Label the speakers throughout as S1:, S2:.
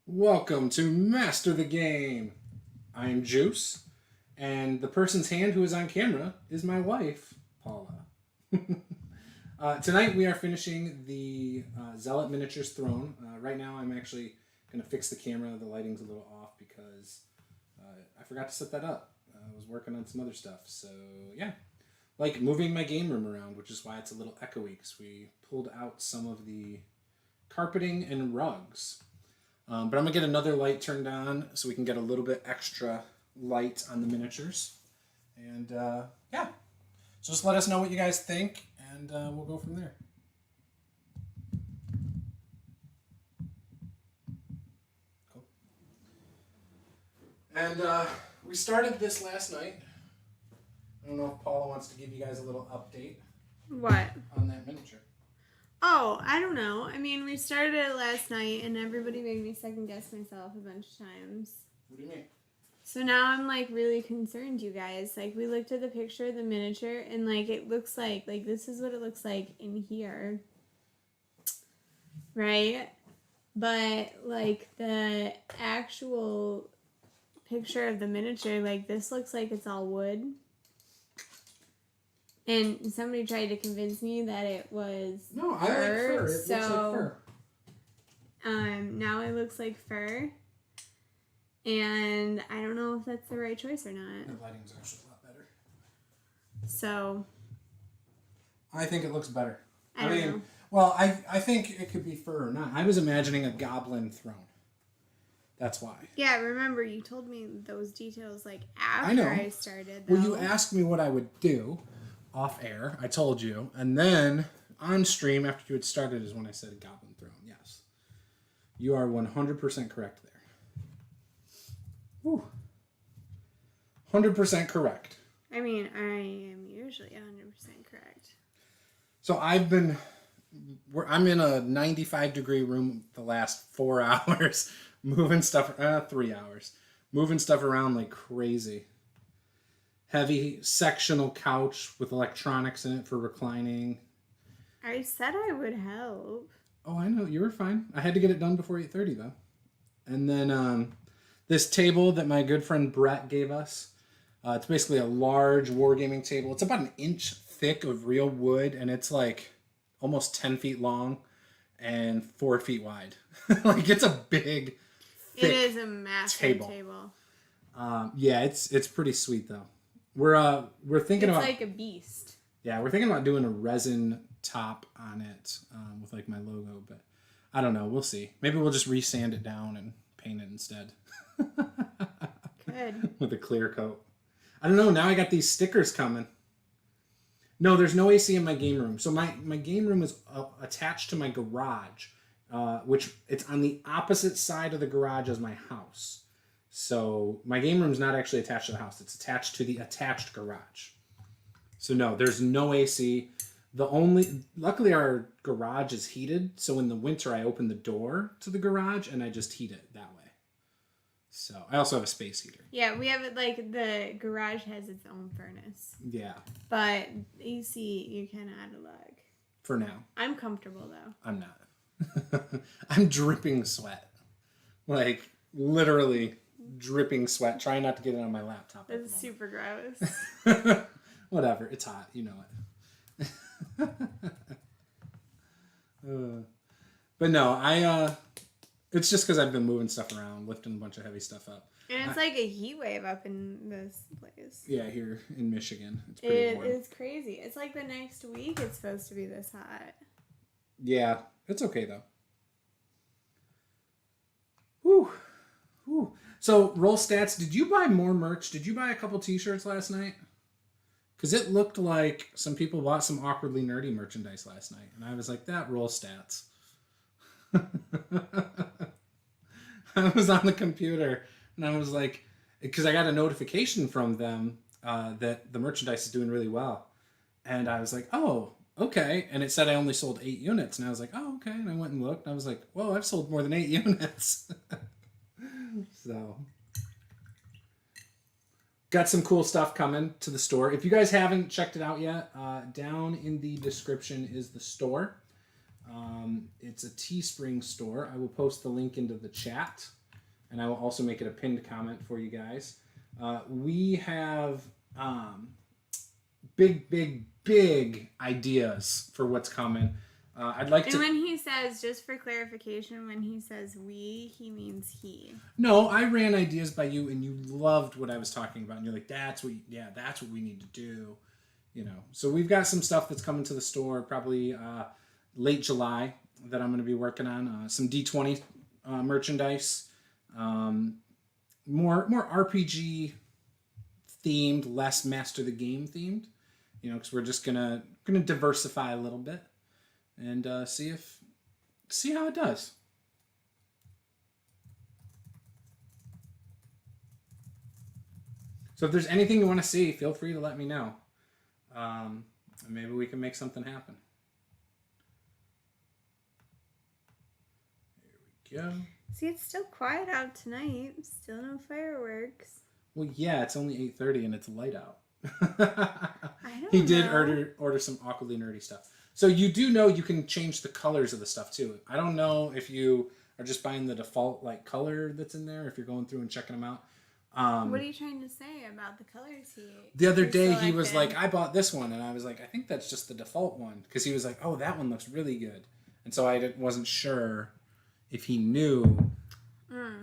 S1: Welcome to Master the Game. I am Juice, and the person's hand who is on camera is my wife, Paula. Tonight we are finishing the Zealot Miniatures Throne. Right now I'm actually going to fix the camera. The lighting's a little off because I forgot to set that up. I was working on some other stuff, so yeah. Like moving my game room around, which is why it's a little echoey, because we pulled out some of the carpeting and rugs. But I'm going to get another light turned on so we can get a little bit extra light on the miniatures. And yeah, so just let us know what you guys think, and we'll go from there. Cool. And we started this last night. I don't know if Paula wants to give you guys a little update.
S2: What?
S1: On that miniature.
S2: Oh, I don't know. I mean, we started it last night, and everybody made me second guess myself a bunch of times.
S1: What do you mean?
S2: So now I'm, like, really concerned, you guys. Like, we looked at the picture of the miniature, and, like, it looks like this is what it looks like in here. Right? But, like, the actual picture of the miniature, like, this looks like it's all wood. And somebody tried to convince me that it was
S1: No, I like fur. It looks like fur.
S2: Now it looks like fur. And I don't know if that's the right choice or not.
S1: The lighting's actually a lot better.
S2: So
S1: I think it looks better.
S2: I don't know.
S1: Well, I think it could be fur or not. I was imagining a goblin throne. That's why.
S2: Yeah, remember you told me those details like after I started.
S1: Well, you asked me what I would do off air. I told you. And then on stream after you had started is when I said a goblin throne. Yes. You are 100% correct there. Woo. 100% correct.
S2: I mean, I am usually 100% correct.
S1: So I'm in a 95-degree room the last 4 hours, moving stuff, 3 hours, moving stuff around like crazy. Heavy sectional couch with electronics in it for reclining.
S2: I said I would help.
S1: Oh, I know. You were fine. I had to get it done before 8:30 though. And then this table that my good friend Brett gave us. It's basically a large wargaming table. It's about an inch thick of real wood, and it's like almost 10 feet long and 4 feet wide. Like it's a big, thick
S2: It is a massive table.
S1: Yeah, it's pretty sweet though. We're thinking about.
S2: It's like a beast.
S1: Yeah, we're thinking about doing a resin top on it with like my logo, but I don't know. We'll see. Maybe we'll just resand it down and paint it instead.
S2: Good.
S1: With a clear coat. I don't know. Now I got these stickers coming. No, there's no AC in my game room. So my game room is attached to my garage, which it's on the opposite side of the garage as my house. So my game room's not actually attached to the house. It's attached to the attached garage. So no, there's no AC. Luckily our garage is heated. So in the winter I open the door to the garage and I just heat it that way. So I also have a space heater.
S2: Yeah, we have it like the garage has its own furnace.
S1: Yeah.
S2: But AC, you can add a lug.
S1: For now.
S2: I'm comfortable though.
S1: I'm not. I'm dripping sweat. Like literally dripping sweat. Trying not to get it on my laptop.
S2: That's super gross.
S1: Whatever. It's hot. You know it. But no, it's just because I've been moving stuff around, lifting a bunch of heavy stuff up.
S2: And it's like a heat wave up in this place.
S1: Yeah, here in Michigan. It's pretty warm.
S2: It's crazy. It's like the next week it's supposed to be this hot.
S1: Yeah, it's okay though. Whew. Whew. So, roll stats. Did you buy more merch? Did you buy a couple t-shirts last night? Because it looked like some people bought some awkwardly nerdy merchandise last night. And I was like, that roll stats. I was on the computer and I was like, because I got a notification from them that the merchandise is doing really well. And I was like, oh, okay. And it said I only sold 8 units. And I was like, oh, okay. And I went and looked and I was like, whoa, I've sold more than 8 units. So, got some cool stuff coming to the store. If you guys haven't checked it out yet, down in the description is the store. It's a Teespring store. I will post the link into the chat, and I will also make it a pinned comment for you guys. We have big ideas for what's coming. I'd like to.
S2: And when he says, just for clarification, when he says we, he means he.
S1: No, I ran ideas by you, and you loved what I was talking about, and you're like, that's what we need to do. You know, so we've got some stuff that's coming to the store probably late July that I'm going to be working on. Some D20 merchandise, more RPG themed, less Master the Game themed. You know, because we're just gonna diversify a little bit and see how it does. So if there's anything you want to see, feel free to let me know. Maybe we can make something happen. There we go.
S2: See, it's still quiet out tonight. Still no fireworks.
S1: Well, yeah, it's only 8:30 and it's light out.
S2: I don't
S1: He did
S2: know.
S1: order some awkwardly nerdy stuff. So you do know you can change the colors of the stuff too. I don't know if you are just buying the default like color that's in there, if you're going through and checking them out.
S2: What are you trying to say about the colors he
S1: The other day he
S2: selected?
S1: was like, I bought this one, and I was like, I think that's just the default one, because he was like, oh, that one looks really good, and so I wasn't sure if he knew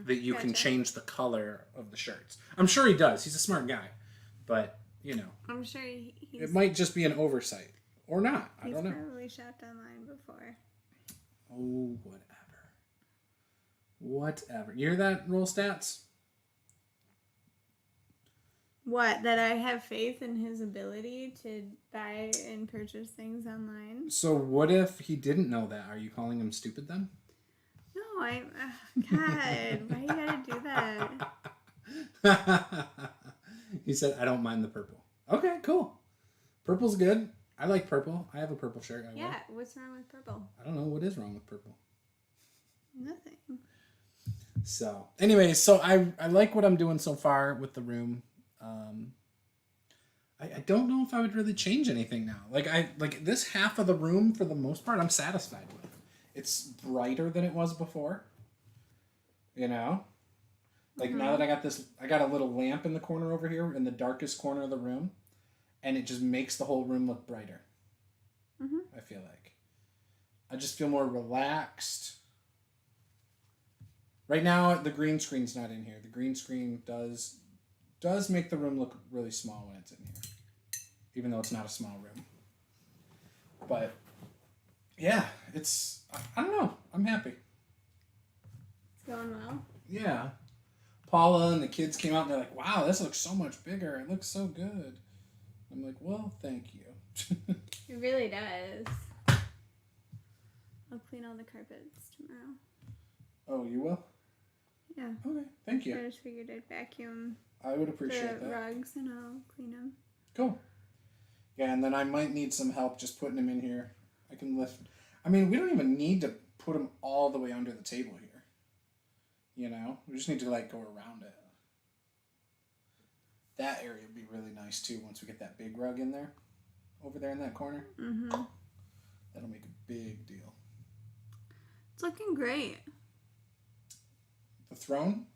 S1: that you can change the color of the shirts. I'm sure he does. He's a smart guy, but you know,
S2: I'm sure he's.
S1: it might just be an oversight or not. I don't know.
S2: He's probably shopped online before.
S1: Oh, whatever. You hear that? Roll stats.
S2: What, that I have faith in his ability to buy and purchase things online?
S1: So what if he didn't know that? Are you calling him stupid then?
S2: No, God, why you gotta do that?
S1: He said, I don't mind the purple. Okay, cool. Purple's good. I like purple. I have a purple shirt.
S2: Yeah, what's wrong with purple?
S1: I don't know what is wrong with purple.
S2: Nothing.
S1: So, anyways, so I like what I'm doing so far with the room. I don't know if I would really change anything now. Like this half of the room, for the most part, I'm satisfied with. It's brighter than it was before. You know? Like now that I got a little lamp in the corner over here, in the darkest corner of the room, and it just makes the whole room look brighter. I feel like. I just feel more relaxed. Right now, the green screen's not in here. The green screen does make the room look really small when it's in here, even though it's not a small room. But yeah, I don't know. I'm happy.
S2: It's going well.
S1: Yeah. Paula and the kids came out and they're like, wow, this looks so much bigger. It looks so good. I'm like, well, thank you.
S2: It really does. I'll clean all the carpets tomorrow.
S1: Oh, you will?
S2: Yeah.
S1: Okay, thank you.
S2: I just figured I'd vacuum
S1: I would appreciate
S2: the
S1: that.
S2: rugs and I'll clean them.
S1: Cool. Yeah, and then I might need some help just putting them in here. I can lift. I mean, we don't even need to put them all the way under the table here. You know? We just need to, like, go around it. That area would be really nice, too, once we get that big rug in there. Over there in that corner. That'll make a big deal.
S2: It's looking great.
S1: The throne?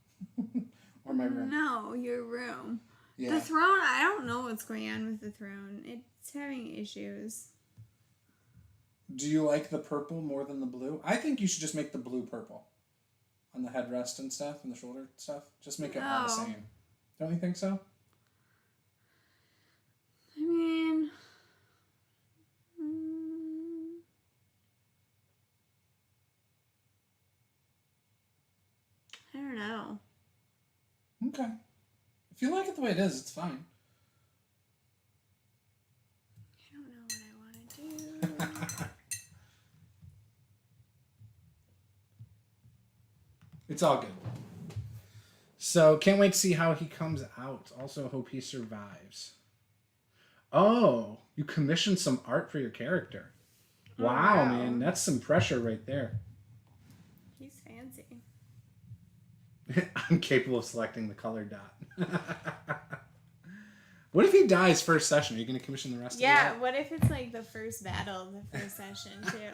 S1: Or my room?
S2: No, your room.
S1: Yeah.
S2: The throne, I don't know what's going on with the throne. It's having issues.
S1: Do you like the purple more than the blue? I think you should just make the blue purple. On the headrest and stuff, and the shoulder stuff. Just make it all the same. Don't you think so?
S2: I mean... I don't know.
S1: Okay. If you like it the way it is, it's fine.
S2: I don't know what I want to do.
S1: It's all good. So, can't wait to see how he comes out. Also, hope he survives. Oh, you commissioned some art for your character. Wow, man. That's some pressure right there.
S2: He's fancy.
S1: I'm capable of selecting the color dot. What if he dies first session? Are you going to commission the rest of the art?
S2: Yeah, what if it's like the first battle of the first session, too?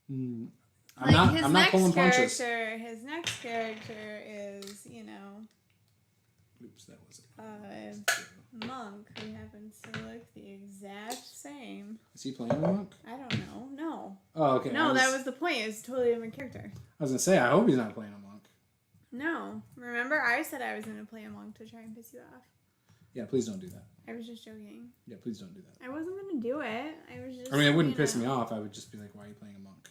S1: I'm
S2: Like
S1: not.
S2: his
S1: I'm not
S2: next
S1: pulling punches.
S2: character, his next character is, you know,
S1: Oops, that wasn't.
S2: monk who happens to look the exact same.
S1: Is he playing a monk?
S2: I don't know. No.
S1: Oh, okay.
S2: No, that was the point. It's totally different character.
S1: I was gonna say, I hope he's not playing a monk.
S2: No. Remember, I said I was going to play a monk to try and piss you off.
S1: Yeah, please don't do that.
S2: I was just joking.
S1: Yeah, please don't do that.
S2: I wasn't going to do it. I was just.
S1: I mean, it wouldn't piss me off. I would just be like, why are you playing a monk?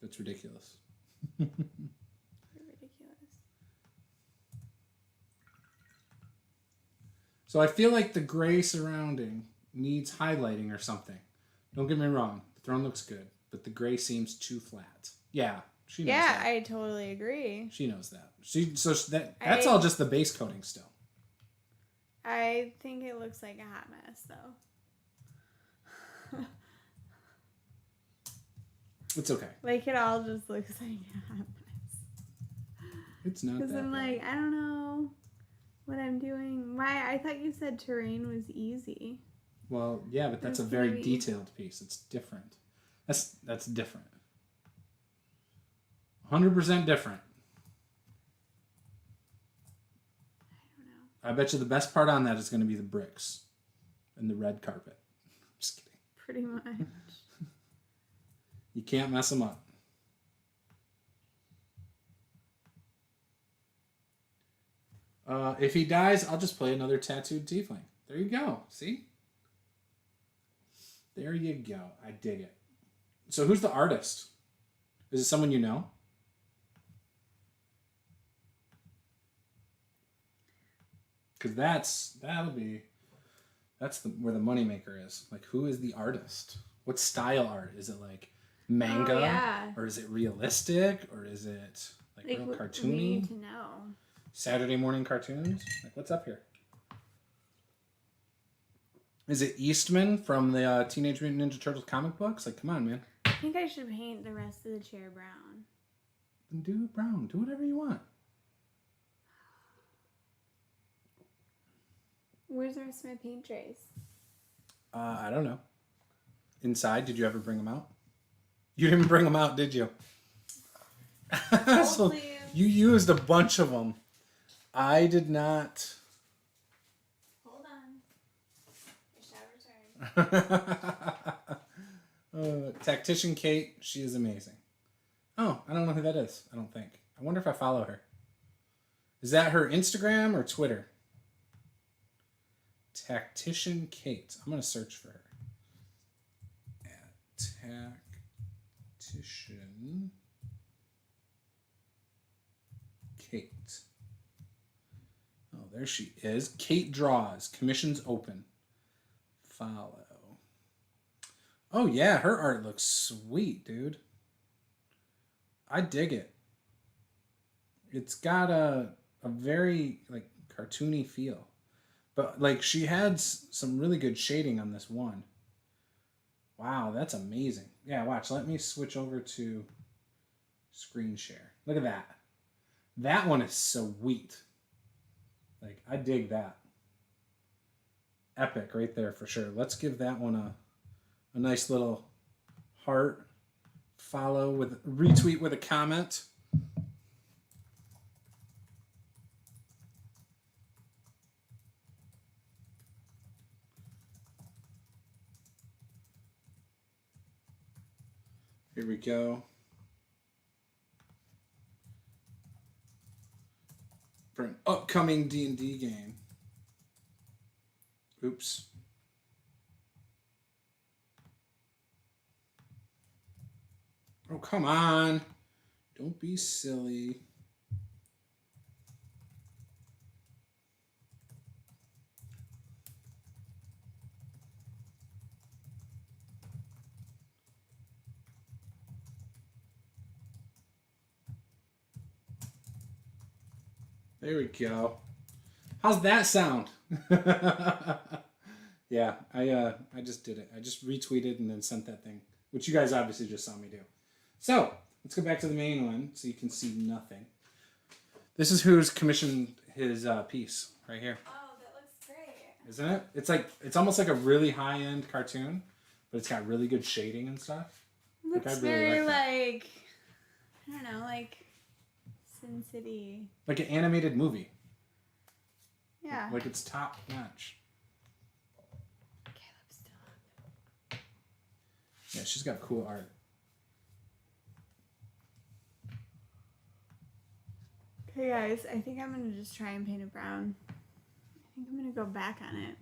S1: That's ridiculous.
S2: You're ridiculous.
S1: So I feel like the gray surrounding needs highlighting or something. Don't get me wrong. The throne looks good, but the gray seems too flat. Yeah, she knows that.
S2: I totally agree.
S1: She knows that. That's all just the base coating still.
S2: I think it looks like a hot mess, though.
S1: It's okay.
S2: Like, it all just looks like a hot mess.
S1: It's not that
S2: Because I'm
S1: bad.
S2: like, I don't know what I'm doing. Why? I thought you said terrain was easy.
S1: Well, yeah, but that's a very detailed piece. It's different. That's different. 100% different.
S2: I don't know.
S1: I bet you the best part on that is going to be the bricks and the red carpet. Just kidding.
S2: Pretty much.
S1: You can't mess them up. If he dies, I'll just play another tattooed tiefling. There you go. See? There you go. I dig it. So who's the artist? Is it someone you know? Because that's where the moneymaker is. Like, who is the artist? What style art? Is it like manga?
S2: Oh, yeah.
S1: Or is it realistic? Or is it like real cartoony?
S2: We need to know.
S1: Saturday morning cartoons? Like, what's up here? Is it Eastman from the Teenage Mutant Ninja Turtles comic books? Like, come on, man.
S2: I think I should paint the rest of the chair brown.
S1: Then do it brown. Do whatever you want.
S2: Where's the rest of my paint trays?
S1: I don't know. Inside, did you ever bring them out? You didn't bring them out, did you? So
S2: please.
S1: you used a bunch of them. I did not.
S2: Hold on. I shall return.
S1: Tactician Kate, she is amazing. Oh, I don't know who that is. I don't think. I wonder if I follow her. Is that her Instagram or Twitter? Tactician Kate. I'm going to search for her. Tactician Kate. Oh, there she is. Kate draws. Commissions open. Follow. Oh, yeah. Her art looks sweet, dude. I dig it. It's got a very, like, cartoony feel. But, like, she had some really good shading on this one. Wow, that's amazing. Yeah, watch. Let me switch over to screen share. Look at that. That one is sweet. Like, I dig that. Epic right there for sure. Let's give that one a nice little heart. Follow with retweet with a comment. Here we go. For an upcoming D&D game. Oops. Oh, come on. Don't be silly. There we go. How's that sound? Yeah, I just did it. I just retweeted and then sent that thing, which you guys obviously just saw me do. So, let's go back to the main one so you can see nothing. This is who's commissioned his piece right here.
S2: Oh, that looks great.
S1: Isn't it? It's almost like a really high-end cartoon, but it's got really good shading and stuff.
S2: Looks
S1: I really
S2: very
S1: like that.
S2: like, I don't know, like Sin City.
S1: Like an animated movie.
S2: Yeah.
S1: Like it's top notch.
S2: Caleb's still up.
S1: Yeah, she's got cool art.
S2: Okay, guys, I think I'm gonna just try and paint it brown. I think I'm gonna go back on it.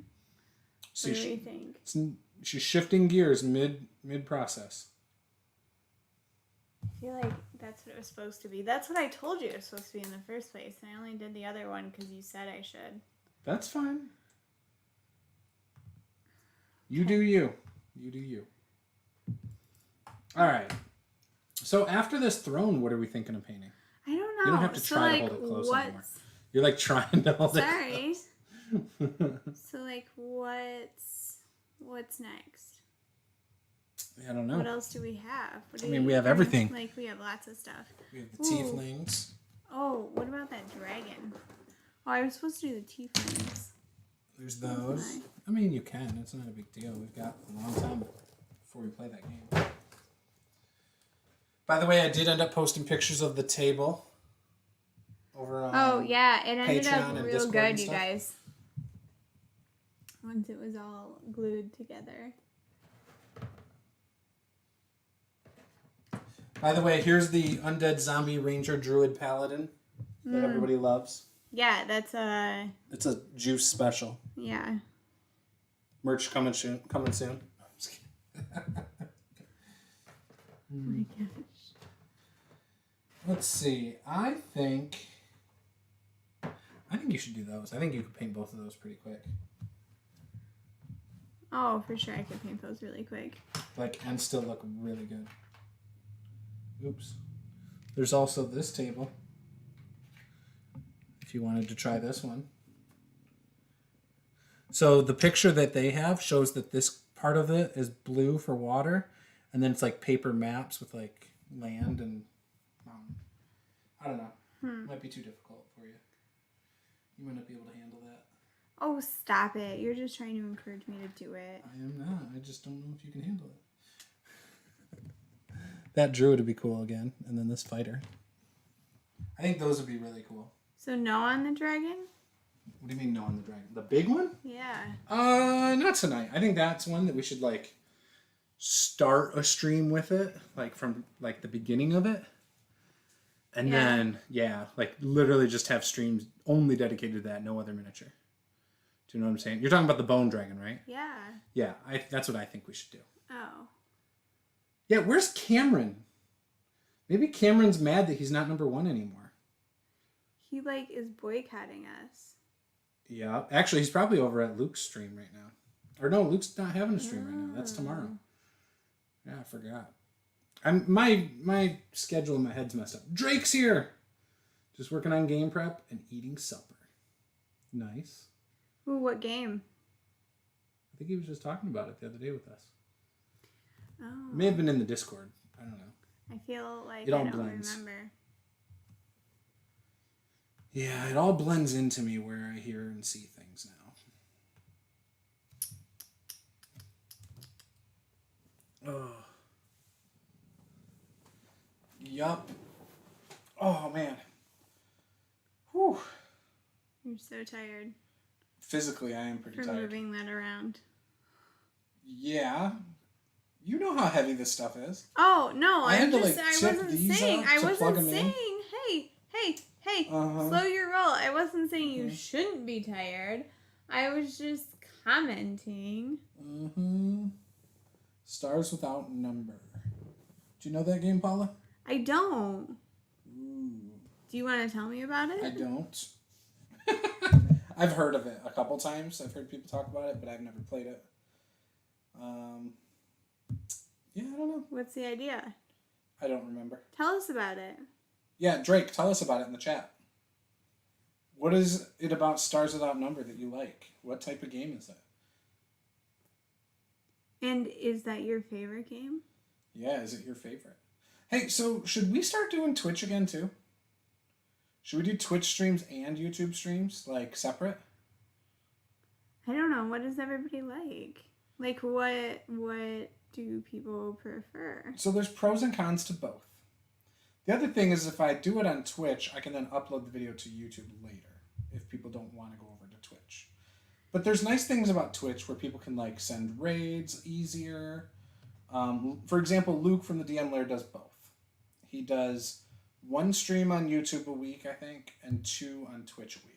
S1: See,
S2: What do you think?
S1: She's shifting gears mid process.
S2: I feel like that's what it was supposed to be. That's what I told you it was supposed to be in the first place. And I only did the other one because you said I should.
S1: That's fine. You do you. You do you. All right. So after this throne, what are we thinking of painting?
S2: I don't know.
S1: You don't have to try to hold it close anymore. You're like trying to hold it close.
S2: So like what's next?
S1: I don't know.
S2: What else do we have?
S1: We have everything.
S2: Like we have lots of stuff.
S1: We have the tieflings.
S2: Oh, what about that dragon? Oh, I was supposed to do the tieflings.
S1: There's those. I mean, you can. It's not a big deal. We've got a long time before we play that game. By the way, I did end up posting pictures of the table over on
S2: Oh, yeah. It ended
S1: Patreon
S2: up
S1: and
S2: real
S1: Discord
S2: good,
S1: and
S2: you
S1: stuff.
S2: guys. Once it was all glued together.
S1: By the way, here's the Undead Zombie Ranger Druid Paladin that everybody loves.
S2: Yeah, that's
S1: It's a Juice special.
S2: yeah.
S1: Merch coming soon. I'm just kidding.
S2: Oh my gosh.
S1: Let's see. I think you should do those. I think you could paint both of those pretty quick.
S2: Oh, for sure I could paint those really quick.
S1: And still look really good. Oops. There's also this table. If you wanted to try this one. So the picture that they have shows that this part of it is blue for water, and then it's like paper maps with like land and I don't know. It might be too difficult for you. You might not be able to handle that.
S2: Oh, stop it. You're just trying to encourage me to do it.
S1: I am not. I just don't know if you can handle it. That druid would be cool again, and then this fighter. I think those would be really cool.
S2: So no on the dragon?
S1: What do you mean no on the dragon? The big one?
S2: Yeah.
S1: Not tonight. I think that's one that we should start a stream with it, from the beginning of it. And then literally just have streams only dedicated to that, no other miniature. Do you know what I'm saying? You're talking about the bone dragon, right?
S2: Yeah.
S1: Yeah, that's what I think we should do.
S2: Oh.
S1: Yeah, where's Cameron? Maybe Cameron's mad that he's not number 1 anymore.
S2: He is boycotting us.
S1: Yeah, actually, he's probably over at Luke's stream right now. Or no, Luke's not having a stream right now. That's tomorrow. Yeah, I forgot. My schedule in my head's messed up. Drake's here. Just working on game prep and eating supper. Nice.
S2: Ooh, what game?
S1: I think he was just talking about it the other day with us.
S2: Oh.
S1: It may have been in the Discord. I don't know.
S2: I feel like
S1: It all
S2: I don't
S1: blends.
S2: remember.
S1: Yeah, it all blends into me where I hear and see things now. Oh. Yup. Oh, man. Whew.
S2: You're so tired
S1: Physically, I am pretty
S2: for
S1: tired.
S2: moving that around.
S1: Yeah. You know how heavy this stuff is.
S2: Oh, no,
S1: I had to,
S2: I wasn't saying. I wasn't saying, hey, slow your roll. I wasn't saying you shouldn't be tired. I was just commenting.
S1: Stars Without Number. Do you know that game, Paula?
S2: I don't.
S1: Ooh.
S2: Do you want to tell me about it?
S1: I don't. I've heard of it a couple times. I've heard people talk about it, but I've never played it. Yeah, I don't know.
S2: What's the idea?
S1: I don't remember.
S2: Tell us about it.
S1: Yeah, Drake, tell us about it in the chat. What is it about Stars Without Number that you like? What type of game is it?
S2: And is that your favorite game?
S1: Yeah, is it your favorite? Hey, so should we start doing Twitch again too? Should we do Twitch streams and YouTube streams, separate?
S2: I don't know. What does everybody like? What do people prefer?
S1: So there's pros and cons to both. The other thing is if I do it on Twitch, I can then upload the video to YouTube later if people don't want to go over to Twitch. But there's nice things about Twitch where people can like send raids easier. For example, Luke from the DM Lair does both. He does 1 stream on YouTube a week, I think, and 2 on Twitch a week.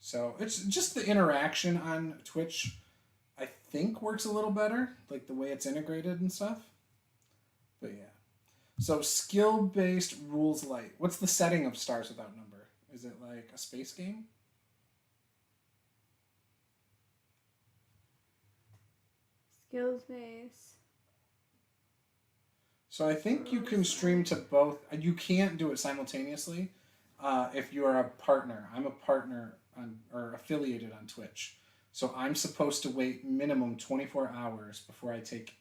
S1: So it's just the interaction on Twitch, I think, works a little better, like the way it's integrated and stuff. But yeah. So skill-based rules light. What's the setting of Stars Without Number? Is it like a space game?
S2: Skills-based.
S1: So I think you can stream to both. You can't do it simultaneously if you are a partner. I'm a partner or affiliated on Twitch. So I'm supposed to wait minimum 24 hours before I take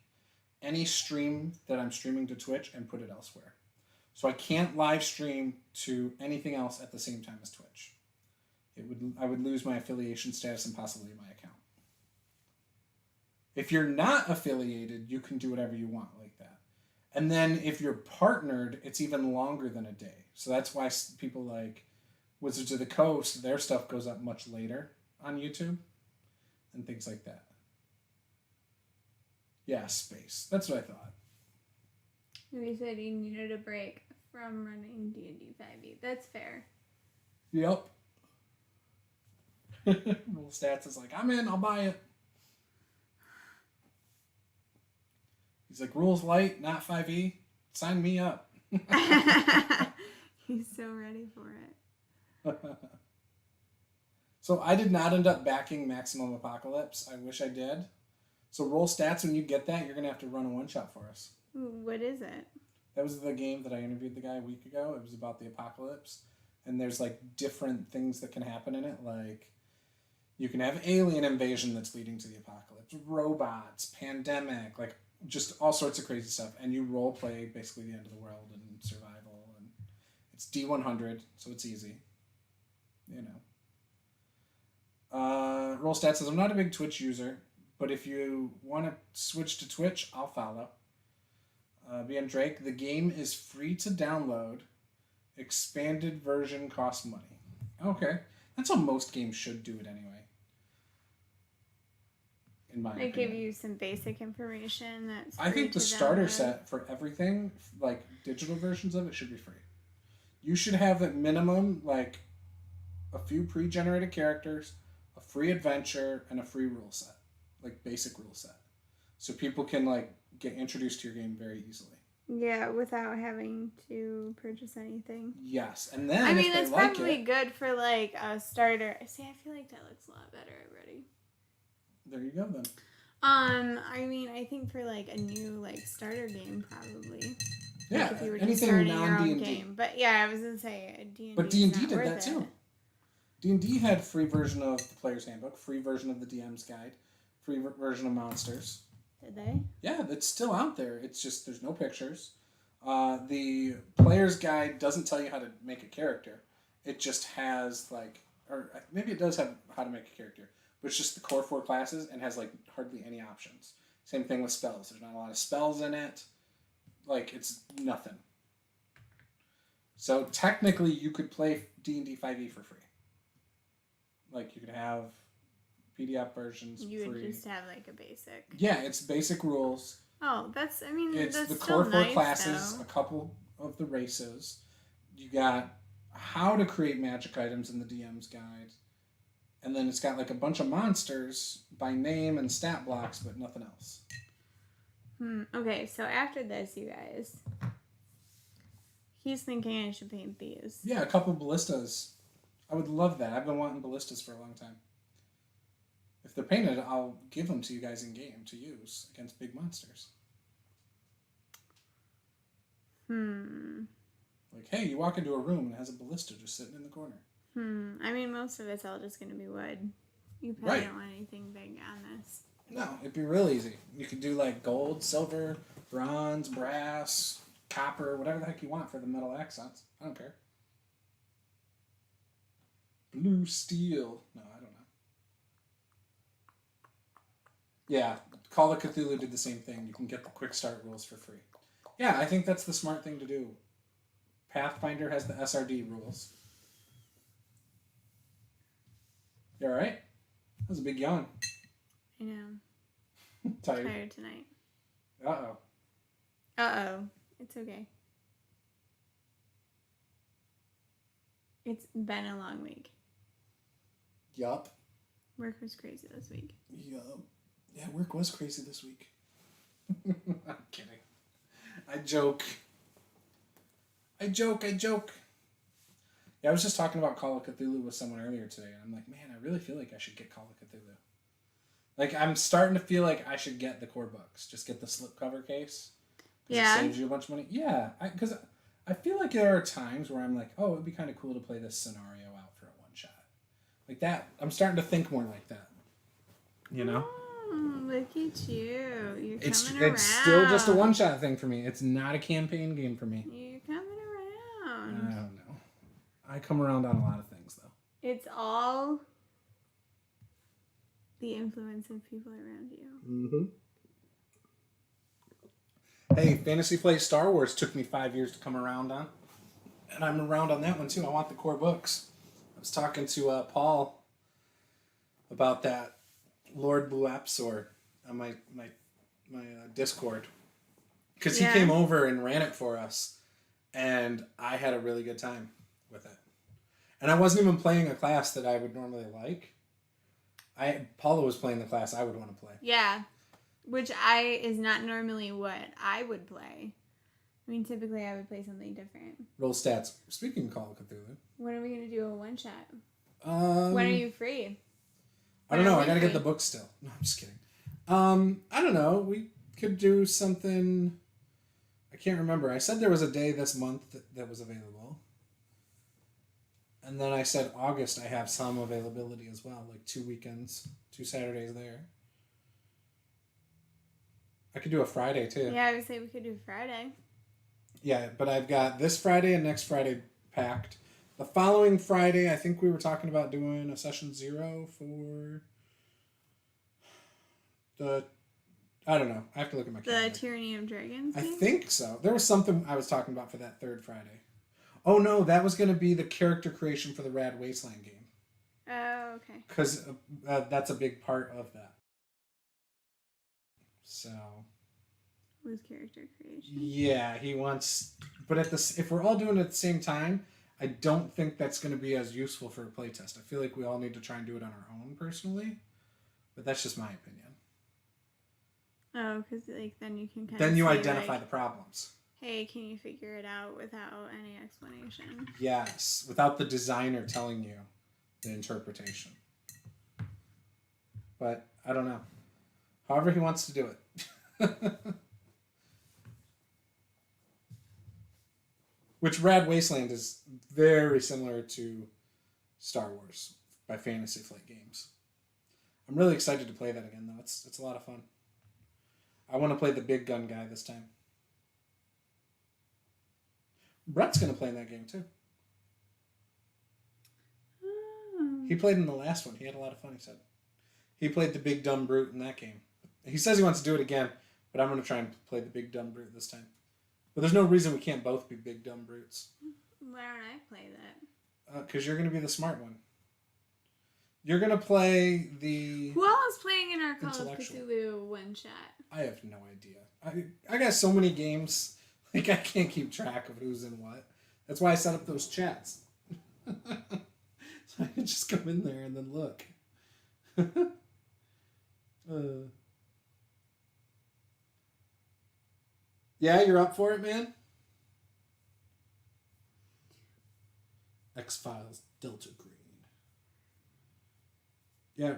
S1: any stream that I'm streaming to Twitch and put it elsewhere. So I can't live stream to anything else at the same time as Twitch. I would lose my affiliation status and possibly my account. If you're not affiliated, you can do whatever you want like that. And then if you're partnered, it's even longer than a day. So that's why people like Wizards of the Coast, their stuff goes up much later on YouTube and things like that. Yeah, space. That's what I thought.
S2: You said you needed a break from running D&D 5e. That's fair.
S1: Yep. Rule Stats is like, I'm in, I'll buy it. He's like, rules light, not 5e. Sign me up.
S2: He's so ready for it.
S1: So I did not end up backing Maximum Apocalypse. I wish I did. So Roll Stats, when you get that, you're going to have to run a one-shot for us.
S2: What is it?
S1: That was the game that I interviewed the guy a week ago. It was about the apocalypse. And there's like different things that can happen in it. Like you can have alien invasion that's leading to the apocalypse. Robots, pandemic, like just all sorts of crazy stuff. And you role play basically the end of the world and survival. And it's D100, so it's easy. You know. Roll Stats says, I'm not a big Twitch user, but if you want to switch to Twitch, I'll follow. BN Drake, the game is free to download. Expanded version costs money. Okay. That's how most games should do it anyway. In my opinion.
S2: They give you some basic information that's free.
S1: I think the
S2: to
S1: starter
S2: download.
S1: set for everything, like digital versions of it, should be free. You should have at minimum like a few pre-generated characters, a free adventure, and a free rule set. Like basic rule set. So people can like get introduced to your game very easily.
S2: Yeah, without having to purchase anything.
S1: Yes, and then
S2: I mean,
S1: if they
S2: it's
S1: like
S2: probably good for like a starter. See, I feel like that looks a lot better already.
S1: There you go then.
S2: I mean, I think for like a new like starter game, probably.
S1: Yeah,
S2: like if you were just
S1: anything
S2: starting your own
S1: non-D&D.
S2: game. But yeah, I was gonna say D&D.
S1: But D&D did that too. D&D had free version of the Player's Handbook, free version of the DM's Guide, free version of Monsters.
S2: Did they?
S1: Yeah, it's still out there. It's just there's no pictures. The Player's Guide doesn't tell you how to make a character. It just has like, or maybe it does have how to make a character, but it's just the core 4 classes and has like hardly any options. Same thing with spells. There's not a lot of spells in it. Like it's nothing. So technically, you could play D&D 5e for free. Like you could have PDF versions.
S2: You would
S1: free.
S2: just have like a basic.
S1: Yeah, it's basic rules.
S2: Oh, that's. I mean,
S1: It's
S2: that's
S1: the
S2: still
S1: core 4
S2: nice,
S1: classes,
S2: though.
S1: a couple of the races. You got how to create magic items in the DM's Guide, and then it's got like a bunch of monsters by name and stat blocks, but nothing else.
S2: Okay, so after this, you guys, he's thinking I should paint these.
S1: Yeah, a couple ballistas. I would love that. I've been wanting ballistas for a long time. If they're painted, I'll give them to you guys in game to use against big monsters. Like, hey, you walk into a room and it has a ballista just sitting in the corner.
S2: I mean, most of it's all just going to be wood. You probably don't want anything big on this.
S1: No, it'd be real easy. You could do like gold, silver, bronze, brass, copper, whatever the heck you want for the metal accents. I don't care. Blue steel. No, I don't know. Yeah, Call of Cthulhu did the same thing. You can get the quick start rules for free. Yeah, I think that's the smart thing to do. Pathfinder has the SRD rules. You alright? That was a big yawn.
S2: I know.
S1: Tired
S2: tonight.
S1: Uh-oh.
S2: It's okay. It's been a long week.
S1: Yup.
S2: Work was crazy this week.
S1: Yup. Yeah, work was crazy this week. I'm kidding. I joke. Yeah, I was just talking about Call of Cthulhu with someone earlier today, and I'm like, man, I really feel like I should get Call of Cthulhu. Like, I'm starting to feel like I should get the core books. Just get the slipcover case.
S2: Yeah.
S1: It saves you a bunch of money. Yeah, because I feel like there are times where I'm like, oh, it would be kind of cool to play this scenario out for a one-shot. Like that. I'm starting to think more like that. You know?
S2: Look at you. You're
S1: it's
S2: coming around.
S1: It's still just a one-shot thing for me. It's not a campaign game for me.
S2: You're coming around.
S1: I don't know. I come around on a lot of things, though.
S2: It's all the influence of people around you.
S1: Mm-hmm. Hey, Fantasy Flight Star Wars took me 5 years to come around on. And I'm around on that one, too. I want the core books. I was talking to Paul about that Lord Blue Sword on my Discord. Because he came over and ran it for us. And I had a really good time with it. And I wasn't even playing a class that I would normally like. Paula was playing the class I would want to play.
S2: Yeah. Which is not normally what I would play. I mean, typically I would play something different.
S1: Roll stats. Speaking of Call of Cthulhu.
S2: When are we going to do a one-shot? When are you free?
S1: I don't know. I got to get the book still. No, I'm just kidding. I don't know. We could do something. I can't remember. I said there was a day this month that was available. And then I said August I have some availability as well. Like 2 weekends, 2 Saturdays there. I could do a Friday too.
S2: Yeah, I would say we could do Friday.
S1: Yeah, but I've got this Friday and next Friday packed. The following Friday, I think we were talking about doing a session 0 for I don't know. I have to look at my calendar.
S2: The Tyranny of Dragons?
S1: I think so. There was something I was talking about for that third Friday. Oh, no, that was going to be the character creation for the Rad Wasteland game.
S2: Oh, okay.
S1: Because that's a big part of that. So.
S2: Was character creation?
S1: Yeah, he wants. But if we're all doing it at the same time, I don't think that's going to be as useful for a playtest. I feel like we all need to try and do it on our own personally. But that's just my opinion.
S2: Oh, because then you can
S1: Then you identify the problems.
S2: Hey, can you figure it out without any explanation?
S1: Yes, without the designer telling you the interpretation. But I don't know. However he wants to do it. Which Rad Wasteland is very similar to Star Wars by Fantasy Flight Games. I'm really excited to play that again, though. It's a lot of fun. I want to play the big gun guy this time. Brett's going to play in that game, too.
S2: Oh.
S1: He played in the last one. He had a lot of fun, he said. He played the big dumb brute in that game. He says he wants to do it again, but I'm going to try and play the big dumb brute this time. But there's no reason we can't both be big dumb brutes.
S2: Why don't I play that?
S1: Because you're going to be the smart one. You're going to play the...
S2: Who else is playing in our Call of Cthulhu one-shot?
S1: I have no idea. I got so many games. Like, I can't keep track of who's in what. That's why I set up those chats. So I can just come in there and then look. Yeah, you're up for it, man? X-Files, Delta Green. Yeah,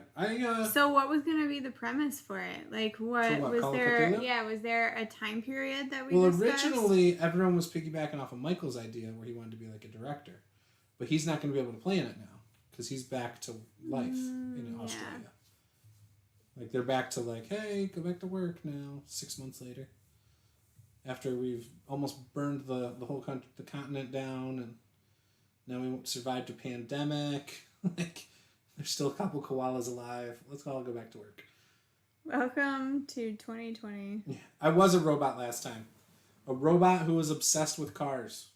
S2: So what was going to be the premise for it? Like, what was there? Yeah, was there a time period that we discussed?
S1: Originally, everyone was piggybacking off of Michael's idea where he wanted to be like a director. But he's not going to be able to play in it now because he's back to life in Australia. Yeah. Like, they're back to like, hey, go back to work now, 6 months later. After we've almost burned the whole country, the continent down, and now we survived a pandemic. Like, there's still a couple koalas alive. Let's all go back to work.
S2: Welcome to 2020.
S1: Yeah, I was a robot last time. A robot who was obsessed with cars.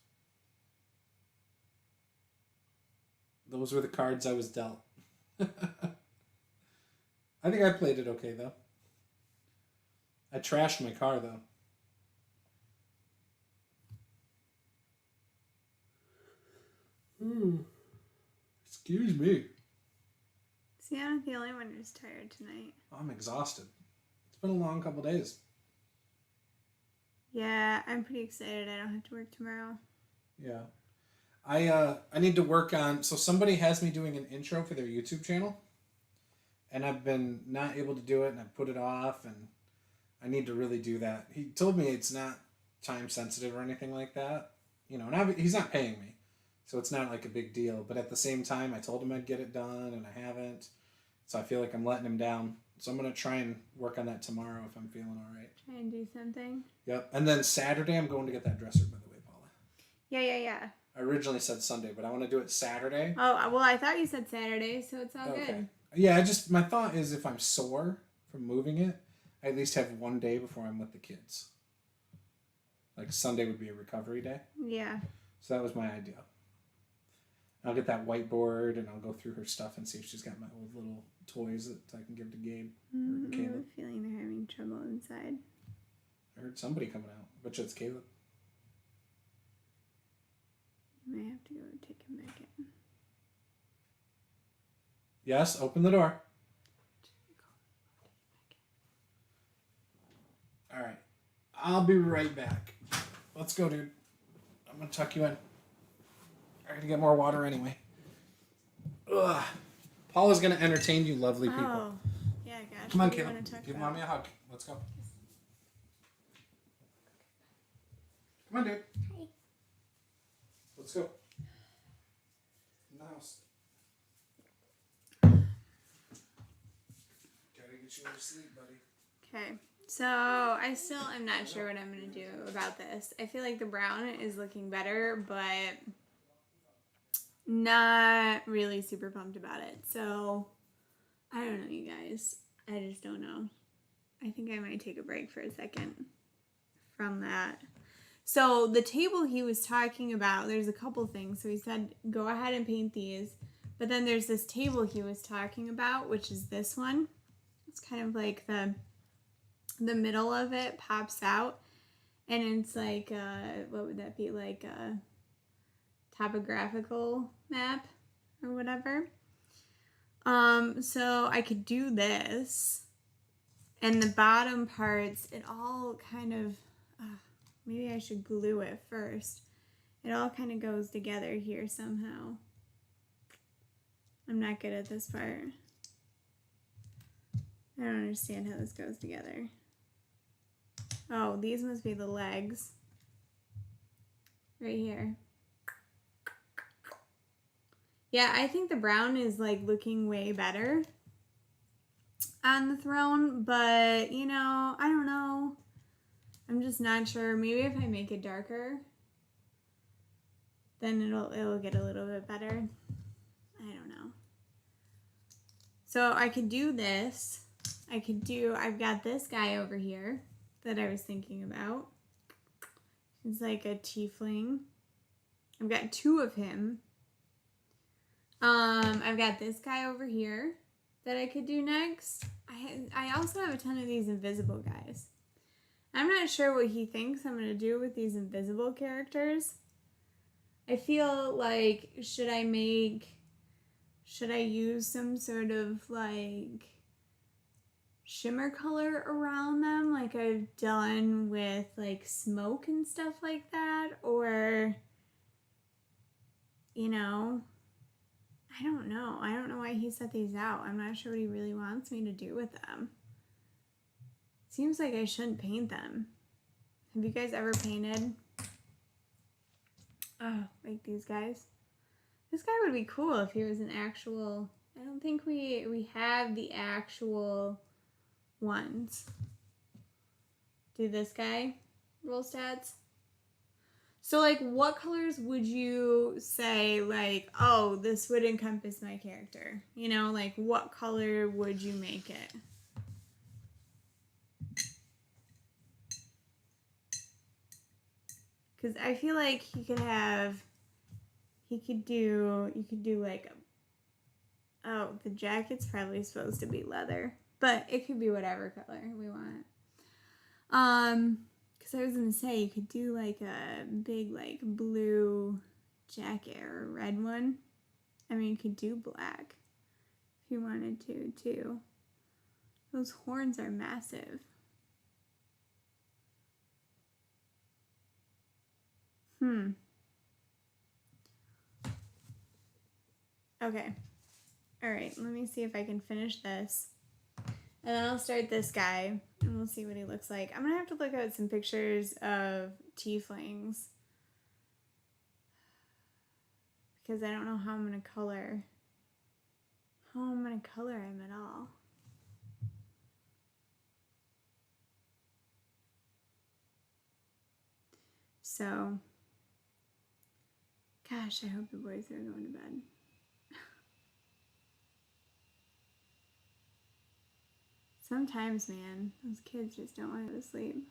S1: Those were the cards I was dealt. I think I played it okay, though. I trashed my car, though. Excuse me.
S2: See, I'm not the only one who's tired tonight.
S1: I'm exhausted. It's been a long couple days.
S2: Yeah, I'm pretty excited. I don't have to work tomorrow.
S1: Yeah. I need to work on... So somebody has me doing an intro for their YouTube channel. And I've been not able to do it, and I put it off, and I need to really do that. He told me it's not time sensitive or anything like that. You know, and he's not paying me. So it's not like a big deal. But at the same time, I told him I'd get it done, and I haven't. So I feel like I'm letting him down. So I'm going to try and work on that tomorrow if I'm feeling all right.
S2: Try and do something.
S1: Yep. And then Saturday, I'm going to get that dresser, by the way, Paula.
S2: Yeah.
S1: I originally said Sunday, but I want to do it Saturday.
S2: Oh, well, I thought you said Saturday, so it's all good.
S1: Yeah, my thought is if I'm sore from moving it, I at least have one day before I'm with the kids. Like Sunday would be a recovery day.
S2: Yeah.
S1: So that was my idea. I'll get that whiteboard and I'll go through her stuff and see if she's got my old little toys that I can give to Gabe or Caleb.
S2: I have a feeling they're having trouble inside.
S1: I heard somebody coming out. Bet you it's Caleb.
S2: You might have to go take him back in.
S1: Yes, open the door. All right. I'll be right back. Let's go, dude. I'm going to tuck you in. I gotta get more water anyway. Ugh. Paula's gonna entertain you lovely people.
S2: Oh, yeah, gosh.
S1: Come on, Caleb. Give Mommy a hug. Let's go. Come on, dude.
S2: Hi.
S1: Let's go. In the house. Gotta get you to sleep, buddy.
S2: Okay. So, I still am not sure what I'm going to do about this. I feel like the brown is looking better, but not really super pumped about it. So, I don't know, you guys. I just don't know. I think I might take a break for a second from that. So, the table he was talking about, there's a couple things. So, he said, go ahead and paint these. But then there's this table he was talking about, which is this one. It's kind of like the middle of it pops out, and it's like what would that be, like a topographical map or whatever. So I could do this, and the bottom parts, it all kind of maybe I should glue it first. It all kind of goes together here somehow. I'm not good at this part. I don't understand how this goes together. Oh, these must be the legs. Right here. Yeah, I think the brown is like looking way better on the throne, but you know, I don't know. I'm just not sure. Maybe if I make it darker, then it'll get a little bit better. I don't know. So I could do this. I've got this guy over here that I was thinking about. He's like a tiefling. I've got two of him. I've got this guy over here that I could do next. I also have a ton of these invisible guys. I'm not sure what he thinks I'm going to do with these invisible characters. I feel like, should I use some sort of like shimmer color around them like I've done with like smoke and stuff like that? Or, you know, I don't know. I don't know why he set these out. I'm not sure what he really wants me to do with them. Seems like I shouldn't paint them. Have you guys ever painted? Oh, like these guys? This guy would be cool if he was an actual... I don't think we have the actual ones. Do this guy roll stats? So, like, what colors would you say, like, oh, this would encompass my character? You know, like, what color would you make it? Because I feel like you could do like the jacket's probably supposed to be leather, but it could be whatever color we want. Because I was gonna say you could do like a big like blue jacket or a red one. I mean, you could do black if you wanted to too. Those horns are massive. Okay. Alright, let me see if I can finish this. And then I'll start this guy, and we'll see what he looks like. I'm going to have to look at some pictures of tieflings. Because I don't know how I'm going to color him at all. So, gosh, I hope the boys are going to bed. Sometimes, man, those kids just don't want to go to sleep.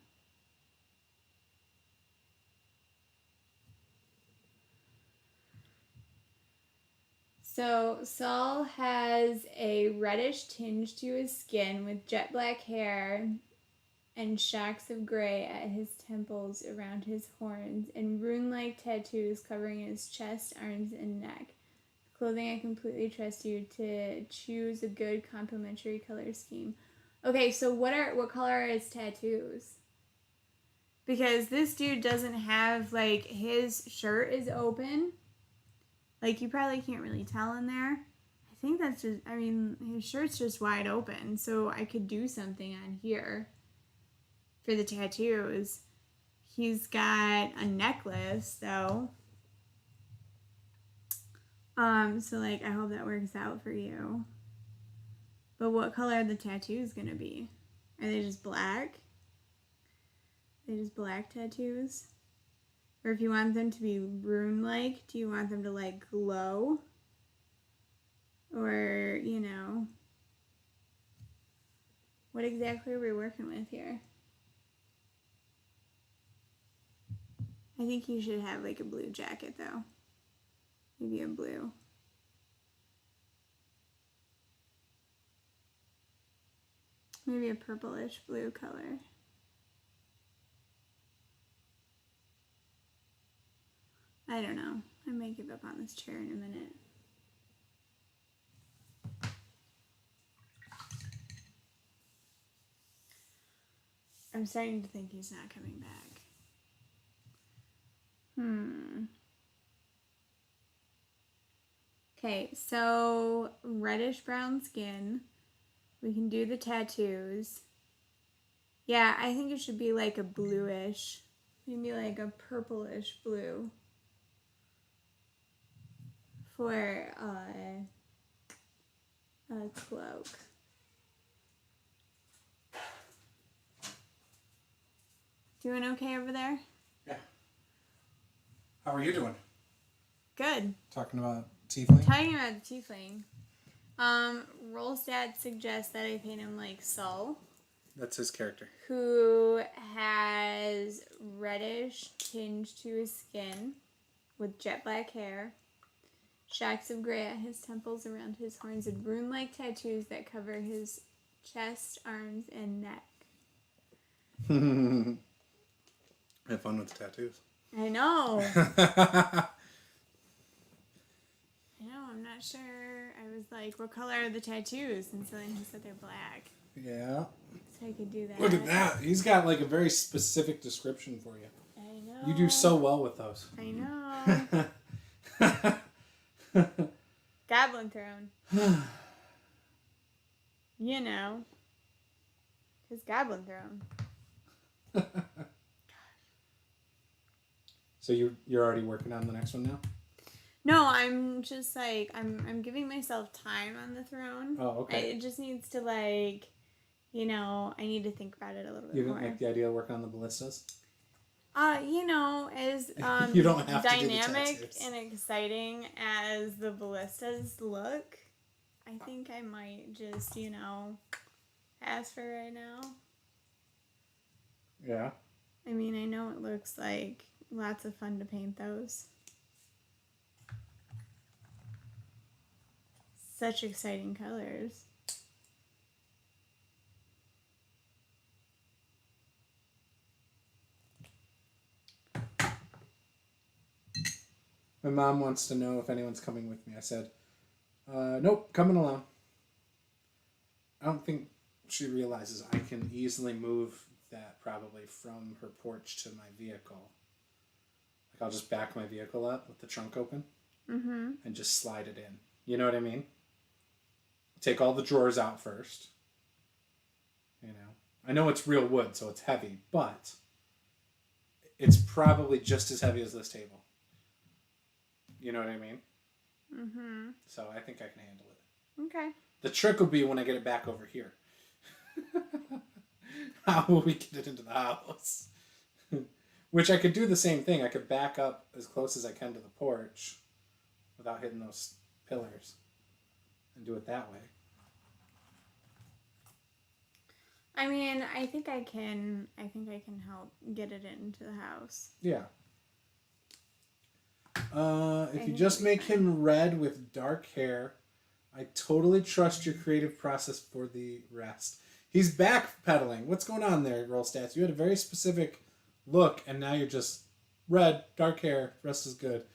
S2: So, Saul has a reddish tinge to his skin with jet black hair and shocks of gray at his temples around his horns, and rune-like tattoos covering his chest, arms, and neck. Clothing, I completely trust you to choose a good complementary color scheme. Okay, so what color are his tattoos? Because this dude doesn't have, like, his shirt is open. Like, you probably can't really tell in there. I think that's just, I mean, his shirt's just wide open, so I could do something on here for the tattoos. He's got a necklace, though. So, like, I hope that works out for you. But what color are the tattoos gonna be? Are they just black? Are they just black tattoos? Or if you want them to be rune-like, do you want them to, like, glow? Or, you know, what exactly are we working with here? I think you should have, like, a blue jacket, though. Maybe a blue. Maybe a purplish blue color. I don't know. I might give up on this chair in a minute. I'm starting to think he's not coming back. Okay, so reddish brown skin. We can do the tattoos. Yeah, I think it should be like a bluish, maybe like a purplish blue for a cloak. Doing okay over there?
S1: Yeah. How are you doing?
S2: Good.
S1: Talking about tiefling?
S2: Talking about the tiefling. Roll stats suggest that I paint him like Saul.
S1: That's his character.
S2: Who has reddish tinge to his skin with jet black hair, shocks of gray at his temples around his horns, and rune-like tattoos that cover his chest, arms, and neck.
S1: Have fun with the tattoos.
S2: I know. I'm not sure. I was like, what color are the tattoos? And so then he said they're black.
S1: Yeah.
S2: So I could do that.
S1: Look at that. He's got like a very specific description for you.
S2: I know.
S1: You do so well with those.
S2: I know. Goblin Throne. You know. His Goblin Throne.
S1: So you're already working on the next one now?
S2: No, I'm just like I'm giving myself time on the throne.
S1: Oh, okay.
S2: It just needs to I need to think about it a little bit more.
S1: You don't like the idea of working on the ballistas?
S2: As
S1: you don't have
S2: dynamic
S1: to do the
S2: and exciting as the ballistas look, I think I might just, pass for right now.
S1: Yeah.
S2: I mean, I know it looks like lots of fun to paint those. Such exciting colors.
S1: My mom wants to know if anyone's coming with me. I said, nope, coming alone. I don't think she realizes I can easily move that probably from her porch to my vehicle. Like I'll just back my vehicle up with the trunk open and just slide it in. You know what I mean? Take all the drawers out first. You know, I know it's real wood, so it's heavy, but it's probably just as heavy as this table. You know what I mean? Mm-hmm. So I think I can handle it.
S2: Okay.
S1: The trick will be when I get it back over here. How will we get it into the house? Which I could do the same thing. I could back up as close as I can to the porch without hitting those pillars and do it that way.
S2: I mean, I think I can help get it into the house.
S1: Yeah. If you just make him red with dark hair, I totally trust your creative process for the rest. He's backpedaling. What's going on there, Roll Stats? You had a very specific look, and now you're just red, dark hair, rest is good.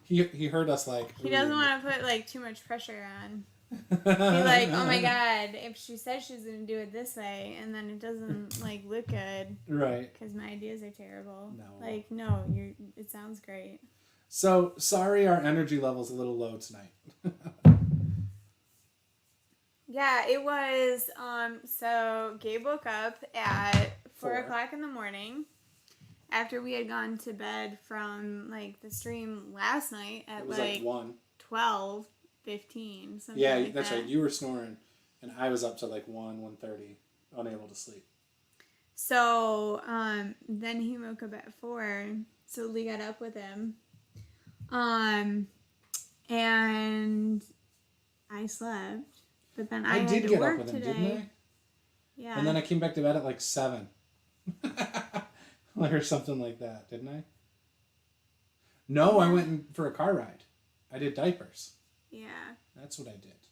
S1: He heard us like...
S2: He doesn't want to put like too much pressure on. Be like, oh my god, if she says she's going to do it this way, and then it doesn't like look good.
S1: Right.
S2: Because my ideas are terrible.
S1: No.
S2: Like, no, it sounds great.
S1: So, sorry our energy level's a little low tonight.
S2: Yeah, it was, so Gabe woke up at 4 o'clock in the morning after we had gone to bed from, like, the stream last night at, like
S1: 1.
S2: 12, 15, something
S1: yeah,
S2: like
S1: that's
S2: that.
S1: right. You were snoring, and I was up to, like, 1:30, unable to sleep.
S2: So, then he woke up at 4, so Lee got up with him. And I slept, but then I had
S1: did
S2: to
S1: get
S2: work
S1: up with him,
S2: today.
S1: didn't I?
S2: Yeah.
S1: And then I came back to bed at like 7. Or something like that, didn't I? No, I went for a car ride. I did diapers.
S2: Yeah.
S1: That's what I did.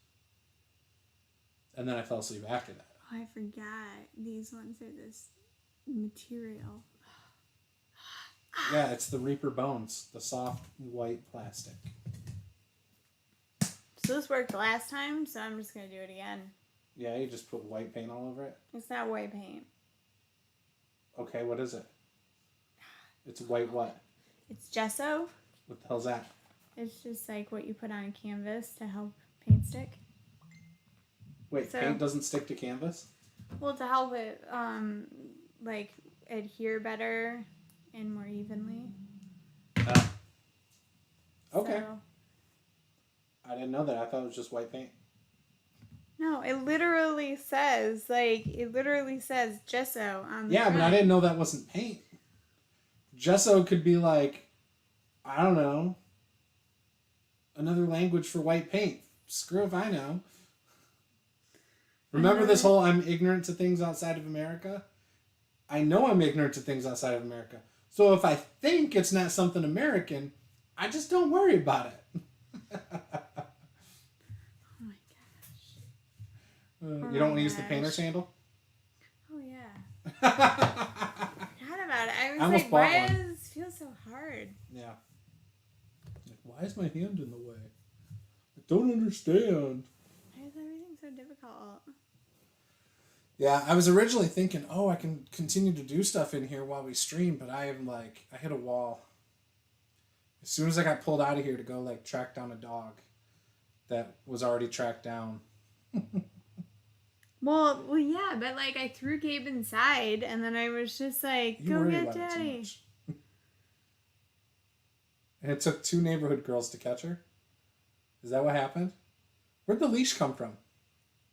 S1: And then I fell asleep after that.
S2: Oh, I forgot. These ones are this material.
S1: Yeah, it's the Reaper Bones, the soft white plastic.
S2: So this worked last time, so I'm just going to do it again.
S1: Yeah, you just put white paint all over it?
S2: It's not white paint.
S1: Okay, what is it? It's white what?
S2: It's gesso.
S1: What the hell's that?
S2: It's just like what you put on a canvas to help paint stick.
S1: Wait, paint doesn't stick to canvas?
S2: Well, to help it, like, adhere better and more evenly.
S1: Okay.
S2: So,
S1: I didn't know that. I thought it was just white paint.
S2: no, it literally says gesso on the
S1: Yeah,
S2: front.
S1: but I didn't know that wasn't paint. Gesso could be like, I don't know, another language for white paint. Screw if I know. Remember this whole I'm ignorant to things outside of America? I know I'm ignorant to things outside of America. So if I think it's not something American, I just don't worry about it.
S2: Oh my gosh.
S1: You don't want to use the painter's handle?
S2: Oh yeah. Forgot about it. I was like, why does this feel so hard?
S1: Yeah. Like, why is my hand in the way? I don't understand.
S2: Why is everything so difficult?
S1: Yeah, I was originally thinking, oh, I can continue to do stuff in here while we stream, but I hit a wall. As soon as I got pulled out of here to go, like, track down a dog that was already tracked down.
S2: Well, yeah, but, like, I threw Gabe inside, and then I was just like, go get Daddy.
S1: And it took 2 neighborhood girls to catch her? Is that what happened? Where'd the leash come from?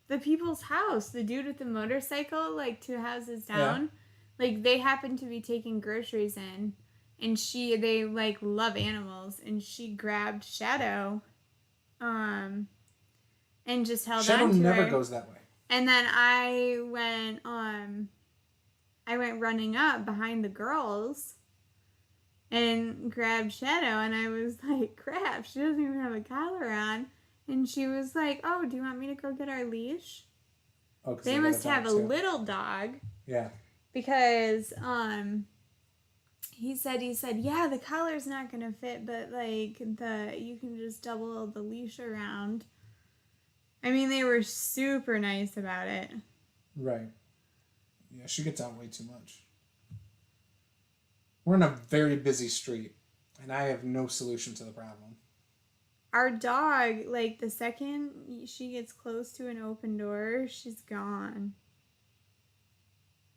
S2: The people's house. The dude with the motorcycle, like, 2 houses down. Yeah. Like, they happened to be taking groceries in. And they, like, love animals. And she grabbed Shadow. And just held on to her.
S1: Shadow never goes that way.
S2: And then I went, I went running up behind the girls and grabbed Shadow, and I was like, crap, she doesn't even have a collar on. And she was like, oh, do you want me to go get our leash?
S1: Oh, 'cause
S2: they must have a little dog.
S1: Yeah.
S2: Because he said, yeah, the collar's not gonna fit, but like you can just double the leash around. I mean, they were super nice about it.
S1: Right. Yeah, she gets out way too much. We're in a very busy street, and I have no solution to the problem.
S2: Our dog, like, the second she gets close to an open door, she's gone.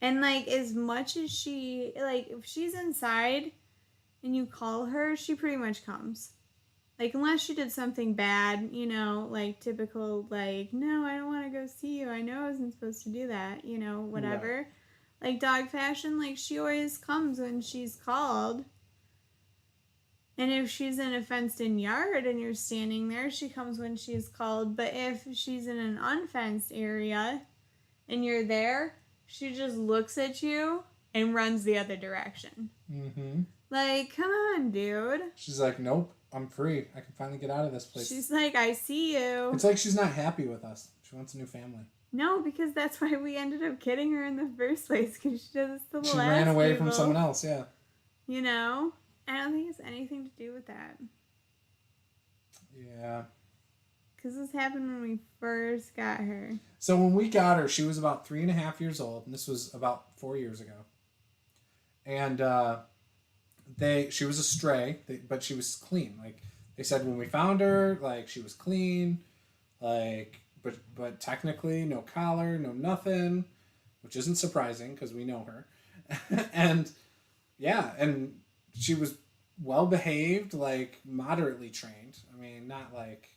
S2: And, like, as much as she, like, if she's inside and you call her, she pretty much comes. Like, unless she did something bad, you know, like, typical, like, no, I don't want to go see you. I know I wasn't supposed to do that, you know, whatever. Right. Like, dog fashion, like, she always comes when she's called. And if she's in a fenced-in yard and you're standing there, she comes when she's called. But if she's in an unfenced area and you're there, she just looks at you and runs the other direction. Mm-hmm. Like, come on, dude.
S1: She's like, nope, I'm free. I can finally get out of this place.
S2: She's like, I see you.
S1: It's like she's not happy with us. She wants a new family.
S2: No, because that's why we ended up getting her in the first place, because she does this to the last
S1: She ran away from someone else, yeah.
S2: You know? I don't think it's anything to do with that.
S1: Yeah.
S2: Because this happened when we first got her.
S1: So when we got her, she was about 3.5 years old, and this was about 4 years ago. And she was a stray, but she was clean. Like, they said when we found her, like, she was clean, like, but technically no collar, no nothing, which isn't surprising because we know her. And yeah, and she was well behaved, like moderately trained. I mean, not like,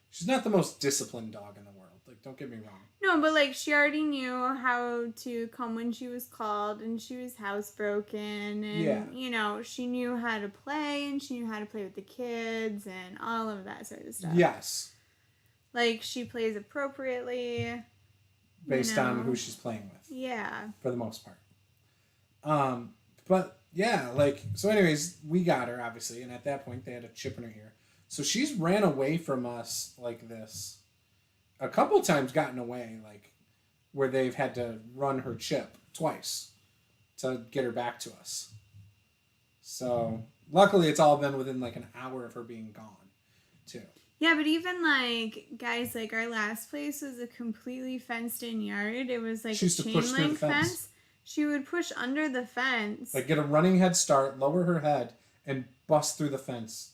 S1: she's not the most disciplined dog in the world. Like, don't get me wrong. No,
S2: but like, she already knew how to come when she was called, and she was housebroken, and you know, she knew how to play, and she knew how to play with the kids, and all of that sort of stuff.
S1: Yes. Like,
S2: she plays appropriately.
S1: Based on who she's playing with.
S2: Yeah.
S1: For the most part. But yeah, like, so anyways, we got her, obviously, and at that point they had a chip in her ear. So she's ran away from us like this. A couple times gotten away, like, where they've had to run her chip twice to get her back to us. So luckily it's all been within like an hour of her being gone, too.
S2: Yeah, but even, like, guys, like, our last place was a completely fenced-in yard. It was, like, a chain-link fence. She would push under the fence.
S1: Like, get a running head start, lower her head, and bust through the fence,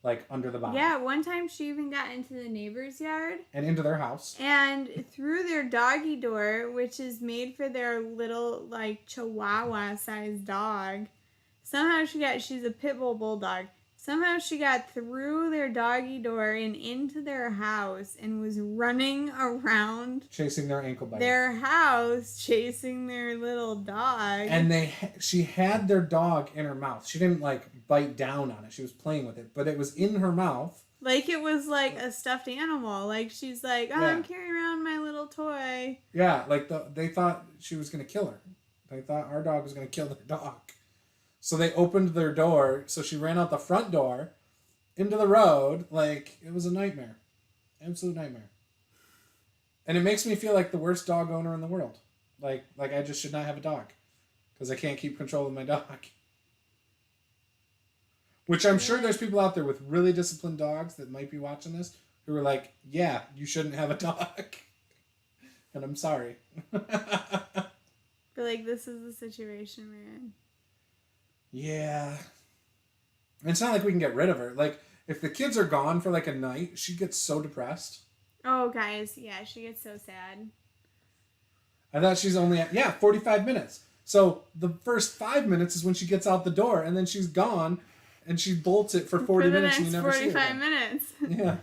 S1: like, under the bottom.
S2: Yeah, one time she even got into the neighbor's yard.
S1: And into their house.
S2: And through their doggy door, which is made for their little, like, Chihuahua-sized dog. Somehow she's a pit bull bulldog. Somehow she got through their doggy door and into their house and was running around.
S1: Chasing their ankle biter.
S2: Their house, chasing their little dog.
S1: And she had their dog in her mouth. She didn't, like, bite down on it. She was playing with it. But it was in her mouth.
S2: Like it was, like, a stuffed animal. Like, she's like, oh, yeah. I'm carrying around my little toy.
S1: Yeah, like, they thought she was going to kill her. They thought our dog was going to kill their dog. So they opened their door, so she ran out the front door into the road. Like, it was a nightmare. Absolute nightmare. And it makes me feel like the worst dog owner in the world. Like I just should not have a dog. Because I can't keep control of my dog. Which I'm sure there's people out there with really disciplined dogs that might be watching this who are like, yeah, you shouldn't have a dog. And I'm sorry.
S2: But, like, this is the situation we're in.
S1: Yeah. And it's not like we can get rid of her. Like, if the kids are gone for like a night, she gets so depressed.
S2: Oh, guys. Yeah, she gets so sad.
S1: I thought she's only at, 45 minutes. So the first 5 minutes is when she gets out the door, and then she's gone, and she bolts it for 40 minutes and you never see her.
S2: 45 minutes.
S1: Yeah.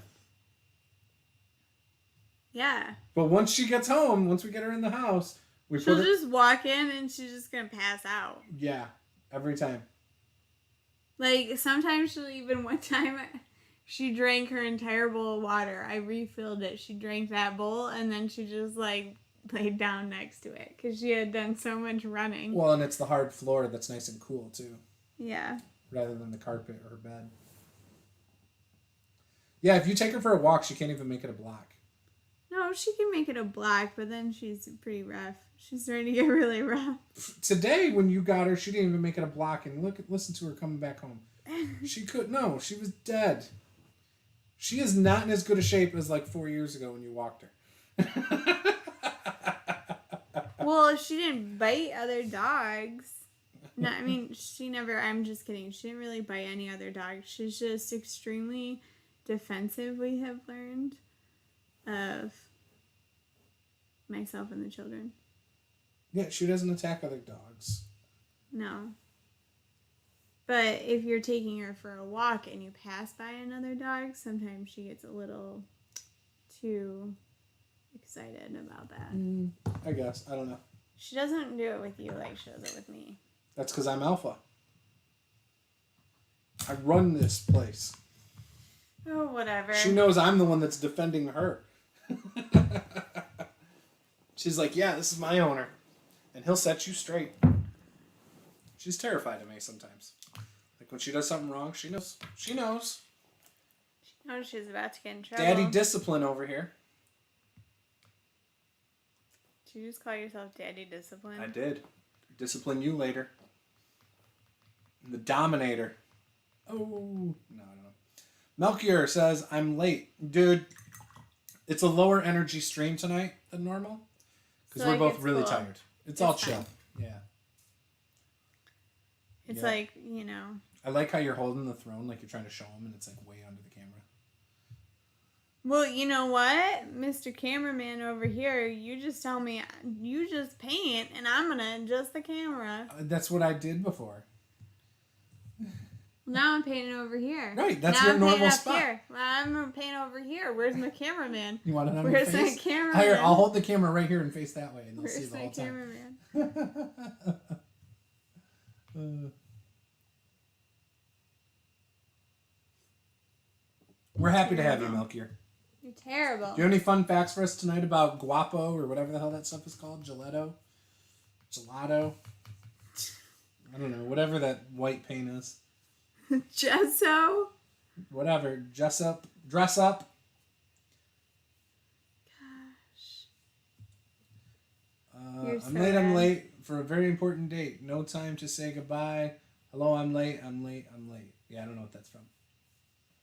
S2: Yeah.
S1: But once she gets home, once we get her in the house,
S2: she'll just walk in and she's just going to pass out.
S1: Yeah. Every time.
S2: Like, sometimes she'll even, one time, she drank her entire bowl of water. I refilled it. She drank that bowl, and then she just, like, laid down next to it because she had done so much running.
S1: Well, and it's the hard floor that's nice and cool, too.
S2: Yeah.
S1: Rather than the carpet or her bed. Yeah, if you take her for a walk, she can't even make it a block.
S2: No, she can make it a black, but then she's pretty rough. She's starting to get really rough.
S1: Today, when you got her, she didn't even make it a block. And listen to her coming back home. She was dead. She is not in as good a shape as like 4 years ago when you walked her.
S2: Well, she didn't bite other dogs. No, I mean, she never, I'm just kidding. She didn't really bite any other dogs. She's just extremely defensive, we have learned, of myself and the children.
S1: Yeah, she doesn't attack other dogs.
S2: No. But if you're taking her for a walk and you pass by another dog, sometimes she gets a little too excited about that.
S1: I guess. I don't know.
S2: She doesn't do it with you like she does it with me.
S1: That's because I'm alpha. I run this place.
S2: Oh, whatever.
S1: She knows I'm the one that's defending her. She's like, yeah, this is my owner. And he'll set you straight. She's terrified of me sometimes. Like when she does something wrong, she knows. She knows.
S2: She knows she's about to get in trouble.
S1: Daddy Discipline over here.
S2: Did you just call yourself Daddy Discipline?
S1: I did. Discipline you later. The Dominator. Oh, no, I don't know. Melchior says, I'm late. Dude, it's a lower energy stream tonight than normal. Because
S2: So
S1: we're
S2: like
S1: both really
S2: cool.
S1: tired. It's all
S2: fine.
S1: chill. Yeah.
S2: It's
S1: Yeah.
S2: like, you know.
S1: I like how you're holding the throne like you're trying to show him and it's like way under the camera.
S2: Well, you know what? Mr. Cameraman over here, you just tell me, you just paint and I'm going to adjust the camera.
S1: That's what I did before.
S2: Now I'm painting over here.
S1: Right, that's
S2: now
S1: your
S2: I'm
S1: normal
S2: painting up
S1: spot.
S2: Here. Well, I'm going to paint over here. Where's my cameraman?
S1: You want it on
S2: Where's
S1: your
S2: my
S1: face?
S2: cameraman?
S1: Here, I'll hold the camera right here and face that way and they'll see
S2: Where's
S1: the
S2: my
S1: whole time.
S2: cameraman?
S1: We're happy to have you, Melchior.
S2: You're terrible.
S1: Do you have any fun facts for us tonight about guapo or whatever the hell that stuff is called? Gelato? I don't know. Whatever that white paint is.
S2: Gesso?
S1: Whatever. Dress up.
S2: Gosh. You're so
S1: I'm
S2: bad.
S1: late for a very important date. No time to say goodbye. Hello, I'm late. Yeah, I don't know what that's from.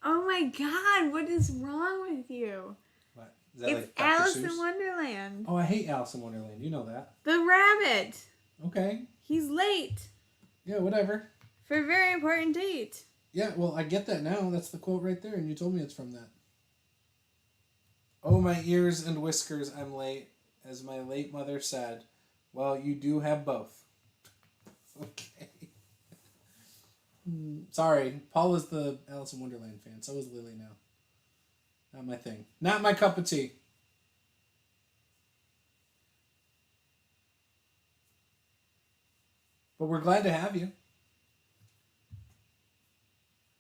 S2: Oh my God, what is wrong with you?
S1: What? Is that
S2: It's
S1: like Dr.
S2: Alice
S1: Seuss?
S2: in Wonderland.
S1: Oh, I hate Alice in Wonderland. You know that.
S2: The rabbit.
S1: Okay.
S2: He's late
S1: Yeah, whatever.
S2: for a very important date.
S1: Yeah, well, I get that now. That's the quote right there, and you told me it's from that. Oh, my ears and whiskers, I'm late. As my late mother said, well, you do have both. Okay. Sorry, Paul is the Alice in Wonderland fan. So is Lily now. Not my thing. Not my cup of tea. But we're glad to have you.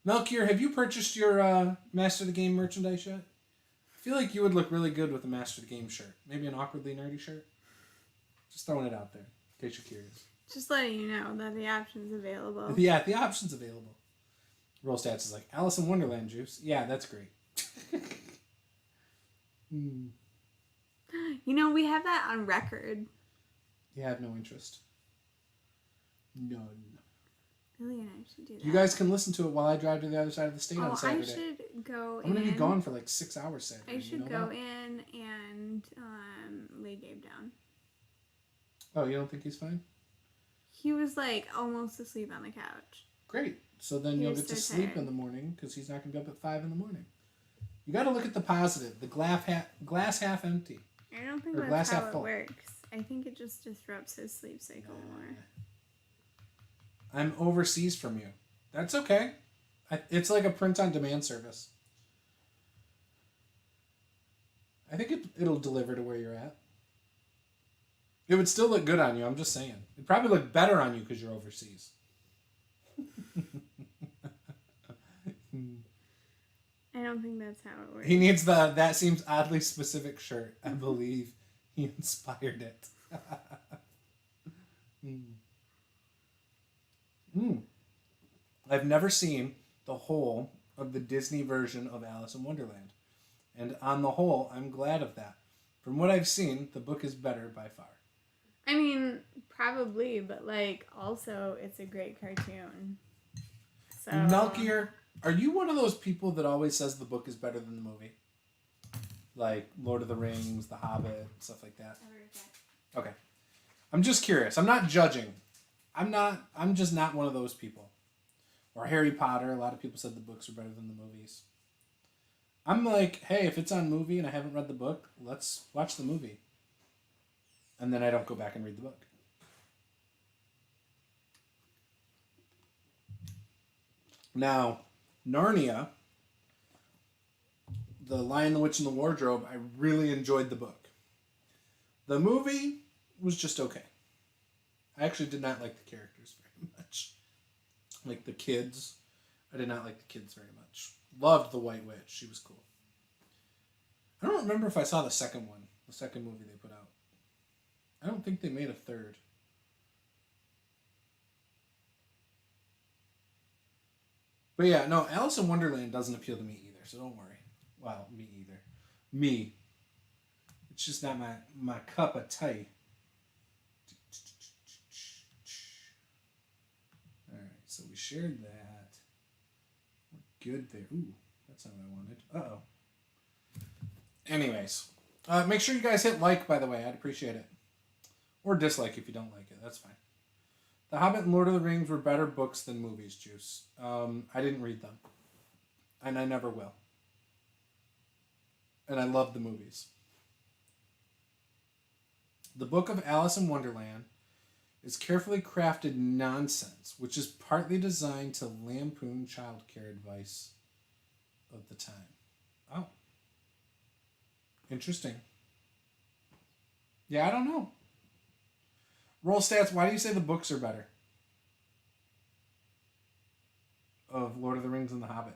S1: Melchior, have you purchased your Master of the Game merchandise yet? I feel like you would look really good with a Master of the Game shirt. Maybe an awkwardly nerdy shirt. Just throwing it out there, in case you're curious.
S2: Just letting you know that the option's available.
S1: Yeah, the option's available. Roll Stats is like, Alice in Wonderland juice. Yeah, that's great.
S2: You know, we have that on record.
S1: You have no interest. None.
S2: Billy and I should do that.
S1: You guys can listen to it while I drive to the other side of the state on
S2: I
S1: Saturday.
S2: should go
S1: I'm going to
S2: in.
S1: be gone for like 6 hours Saturday.
S2: I should
S1: you know
S2: go
S1: that?
S2: in and lay Gabe down.
S1: Oh, you don't think he's fine?
S2: He was like almost asleep on the couch.
S1: Great. So then
S2: He
S1: you'll
S2: was
S1: get to
S2: so
S1: sleep
S2: tired.
S1: in the morning because he's not going to be up at 5 in the morning. You got to look at the positive. The glass half empty.
S2: I don't think
S1: Or glass
S2: that's how
S1: half
S2: it
S1: full.
S2: works. I think it just disrupts his sleep cycle more.
S1: I'm overseas from you. That's okay. It's like a print-on-demand service. I think it'll deliver to where you're at. It would still look good on you, I'm just saying. It'd probably look better on you because you're overseas.
S2: I don't think that's how it works.
S1: He needs the That Seems Oddly Specific shirt, I believe. He inspired it. I've never seen the whole of the Disney version of Alice in Wonderland. And on the whole, I'm glad of that. From what I've seen, the book is better by far.
S2: I mean, probably, but like also it's a great cartoon. So
S1: Melchior, are you one of those people that always says the book is better than the movie? Like Lord of the Rings, The Hobbit, stuff like that. Okay. I'm just curious. I'm not judging. I'm just not one of those people. Or Harry Potter, a lot of people said the books are better than the movies. I'm like, hey, if it's on movie and I haven't read the book, let's watch the movie. And then I don't go back and read the book. Now, Narnia, The Lion, the Witch, and the Wardrobe, I really enjoyed the book. The movie was just okay. I actually did not like the characters very much. Like the kids. I did not like the kids very much. Loved the White Witch. She was cool. I don't remember if I saw the second one. The second movie they put out. I don't think they made a third. But yeah, no, Alice in Wonderland doesn't appeal to me either, so don't worry. Well, me either. Me. It's just not my cup of tea. Alright, so we shared that. We're good there. Ooh, that's not what I wanted. Uh-oh. Anyways, make sure you guys hit like, by the way. I'd appreciate it. Or dislike if you don't like it. That's fine. The Hobbit and Lord of the Rings were better books than movies, Juice. I didn't read them. And I never will. And I love the movies. The Book of Alice in Wonderland is carefully crafted nonsense, which is partly designed to lampoon childcare advice of the time. Oh. Interesting. Yeah, I don't know. Roll stats, why do you say the books are better? Of Lord of the Rings and The Hobbit.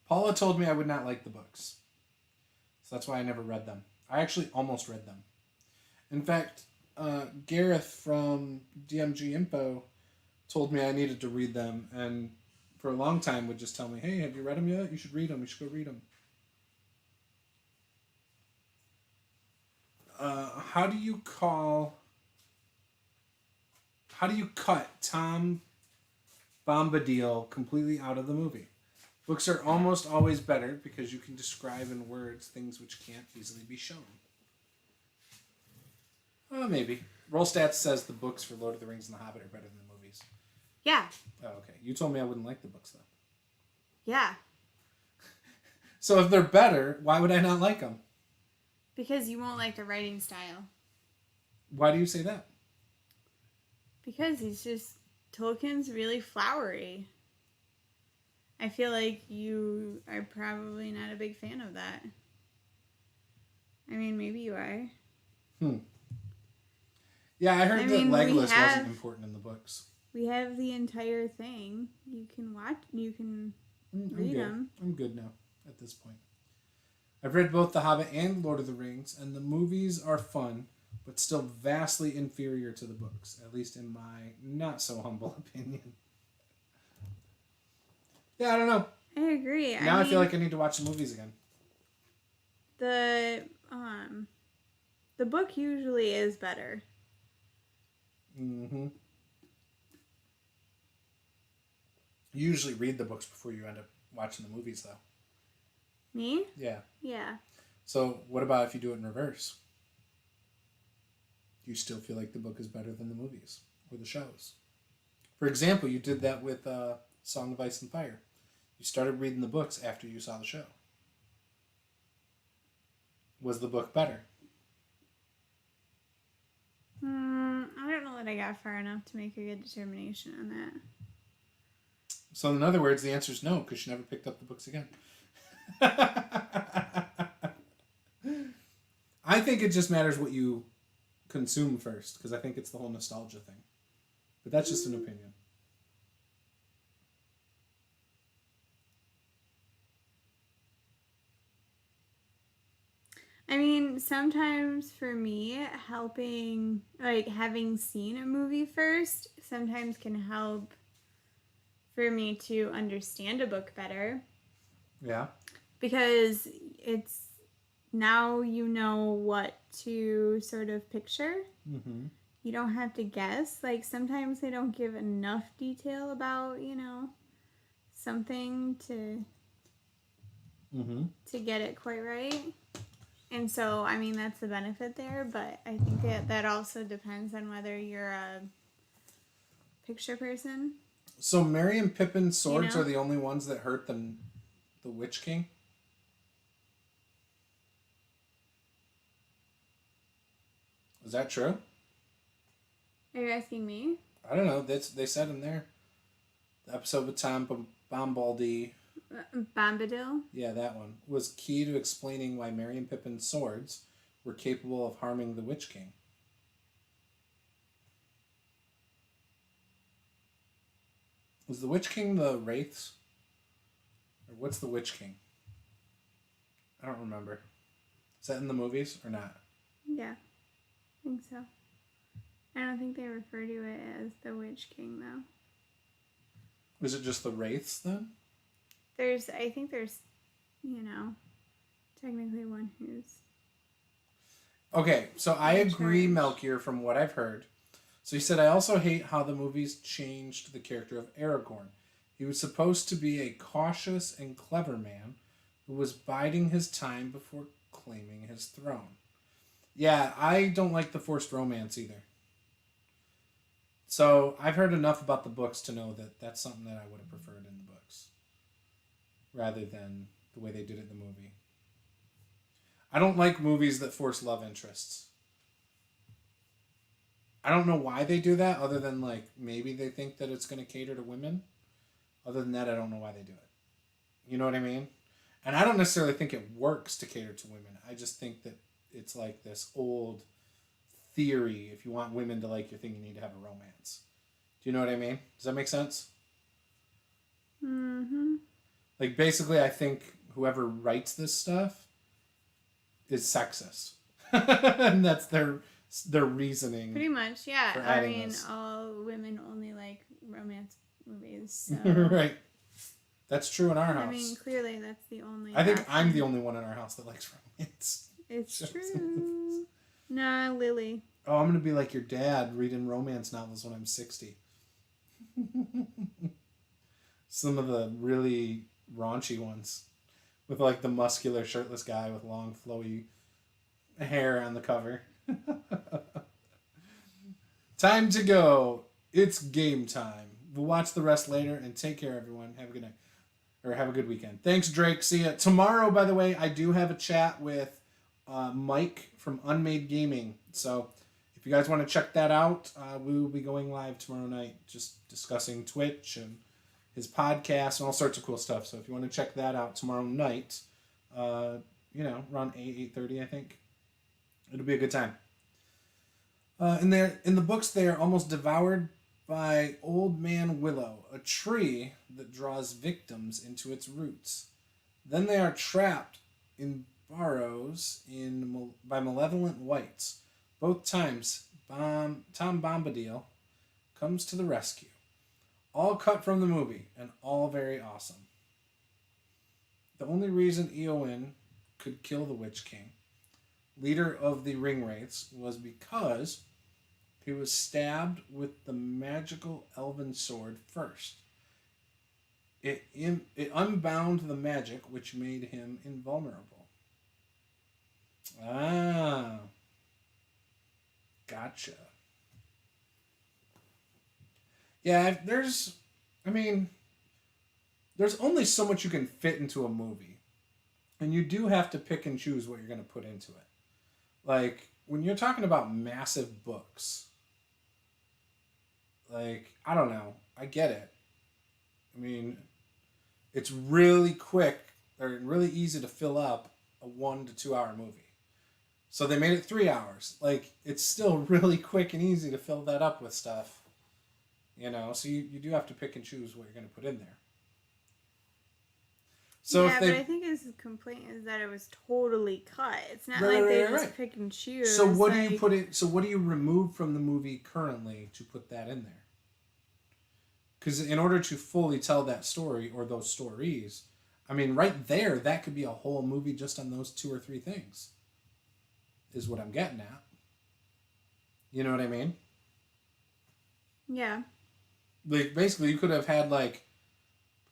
S1: Paula told me I would not like the books. So that's why I never read them. I actually almost read them. In fact, Gareth from DMG Info told me I needed to read them, and for a long time would just tell me, hey, have you read them yet? You should read them. You should go read them. How do you cut Tom Bombadil completely out of the movie? Books are almost always better because you can describe in words things which can't easily be shown. Maybe. Roll Stats says the books for Lord of the Rings and The Hobbit are better than the movies.
S2: Yeah.
S1: Oh, okay. You told me I wouldn't like the books, though.
S2: Yeah.
S1: So if they're better, why would I not like them?
S2: Because you won't like the writing style.
S1: Why do you say that?
S2: Because Tolkien's really flowery. I feel like you are probably not a big fan of that. I mean, maybe you are.
S1: Yeah, I heard that Legolas wasn't important in the books.
S2: We have the entire thing. You can watch, you can read them.
S1: I'm good now at this point. I've read both The Hobbit and Lord of the Rings, and the movies are fun, but still vastly inferior to the books, at least in my not-so-humble opinion. Yeah, I don't know.
S2: I agree.
S1: Now I feel like I need to watch the movies again.
S2: The book usually is better.
S1: Mm-hmm. You usually read the books before you end up watching the movies, though.
S2: Me?
S1: Yeah.
S2: Yeah.
S1: So what about if you do it in reverse? Do you still feel like the book is better than the movies or the shows? For example, you did that with Song of Ice and Fire. You started reading the books after you saw the show. Was the book better?
S2: I don't know that I got far enough to make a good determination on that.
S1: So in other words, the answer is no, because you never picked up the books again. I think it just matters what you consume first, because I think it's the whole nostalgia thing. But that's just an opinion.
S2: I mean, sometimes for me, helping, like having seen a movie first, sometimes can help for me to understand a book better.
S1: Yeah.
S2: Because it's now you know what to sort of picture.
S1: Mm-hmm.
S2: You don't have to guess. Like sometimes they don't give enough detail about, something to get it quite right. And so, I mean, that's the benefit there, but I think that also depends on whether you're a picture person.
S1: So Merry and Pippin's swords
S2: You know?
S1: are the only ones that hurt the Witch King? Is that true?
S2: Are you asking me?
S1: I don't know. They said in there. The episode with Tom Bombaldi.
S2: Bombadil?
S1: Yeah, that one. Was key to explaining why Merry and Pippin's swords were capable of harming the Witch King. Was the Witch King the Wraiths? Or what's the Witch King? I don't remember. Is that in the movies or not?
S2: Yeah, I think so. I don't think they refer to it as the Witch King, though.
S1: Was it just the Wraiths then?
S2: I think there's, technically one who's...
S1: Okay, so I agree,
S2: charge.
S1: Melchior, from what I've heard. So he said, I also hate how the movies changed the character of Aragorn. He was supposed to be a cautious and clever man who was biding his time before claiming his throne. Yeah, I don't like the forced romance either. So I've heard enough about the books to know that that's something that I would have preferred in the books rather than the way they did it in the movie. I don't like movies that force love interests. I don't know why they do that other than like maybe they think that it's going to cater to women. Other than that, I don't know why they do it. You know what I mean? And I don't necessarily think it works to cater to women. I just think that it's like this old theory. If you want women to like your thing, you need to have a romance. Do you know what I mean? Does that make sense?
S2: Mm-hmm.
S1: Like basically, I think whoever writes this stuff is sexist. And that's their reasoning.
S2: Pretty much, yeah.
S1: For
S2: I
S1: adding
S2: mean,
S1: this.
S2: all women only like romance movies. So.
S1: Right. That's true in our house.
S2: I mean, clearly that's the only.
S1: I think
S2: option.
S1: I'm the only one in our house that likes romance.
S2: It's true. Nah, Lily.
S1: Oh, I'm going to be like your dad reading romance novels when I'm 60. Some of the really raunchy ones. With like the muscular shirtless guy with long flowy hair on the cover. Time to go. It's game time. We'll watch the rest later and take care, everyone. Have a good night. Or have a good weekend. Thanks, Drake. See ya. Tomorrow, by the way, I do have a chat with Mike from Unmade Gaming. So if you guys want to check that out, we will be going live tomorrow night, just discussing Twitch and his podcast and all sorts of cool stuff. So if you want to check that out tomorrow night, around 8:30, I think. It'll be a good time. In the books, they are almost devoured by Old Man Willow, a tree that draws victims into its roots. Then they are trapped in burrows by malevolent wights. Both times, Tom Bombadil comes to the rescue. All cut from the movie, and all very awesome. The only reason Eowyn could kill the Witch King, leader of the Ringwraiths, was because he was stabbed with the magical elven sword first. It unbound the magic, which made him invulnerable. Ah. Gotcha. Yeah, there's only so much you can fit into a movie. And you do have to pick and choose what you're going to put into it. Like, when you're talking about massive books, like, I don't know. I get it. I mean, it's really quick or really easy to fill up a 1 to 2 hour movie. So they made it 3 hours. Like, it's still really quick and easy to fill that up with stuff. So you do have to pick and choose what you're going to put in there. So
S2: yeah,
S1: if they,
S2: but I think his complaint is that it was totally cut. It's not
S1: Right,
S2: like
S1: right,
S2: they
S1: right,
S2: just
S1: right.
S2: pick and choose.
S1: so what do
S2: like,
S1: you put it? So what do you remove from the movie currently to put that in there? Because in order to fully tell that story or those stories, I mean, right there, that could be a whole movie just on those 2 or 3 things. Is what I'm getting at. You know what I mean?
S2: Yeah.
S1: Like basically, you could have had like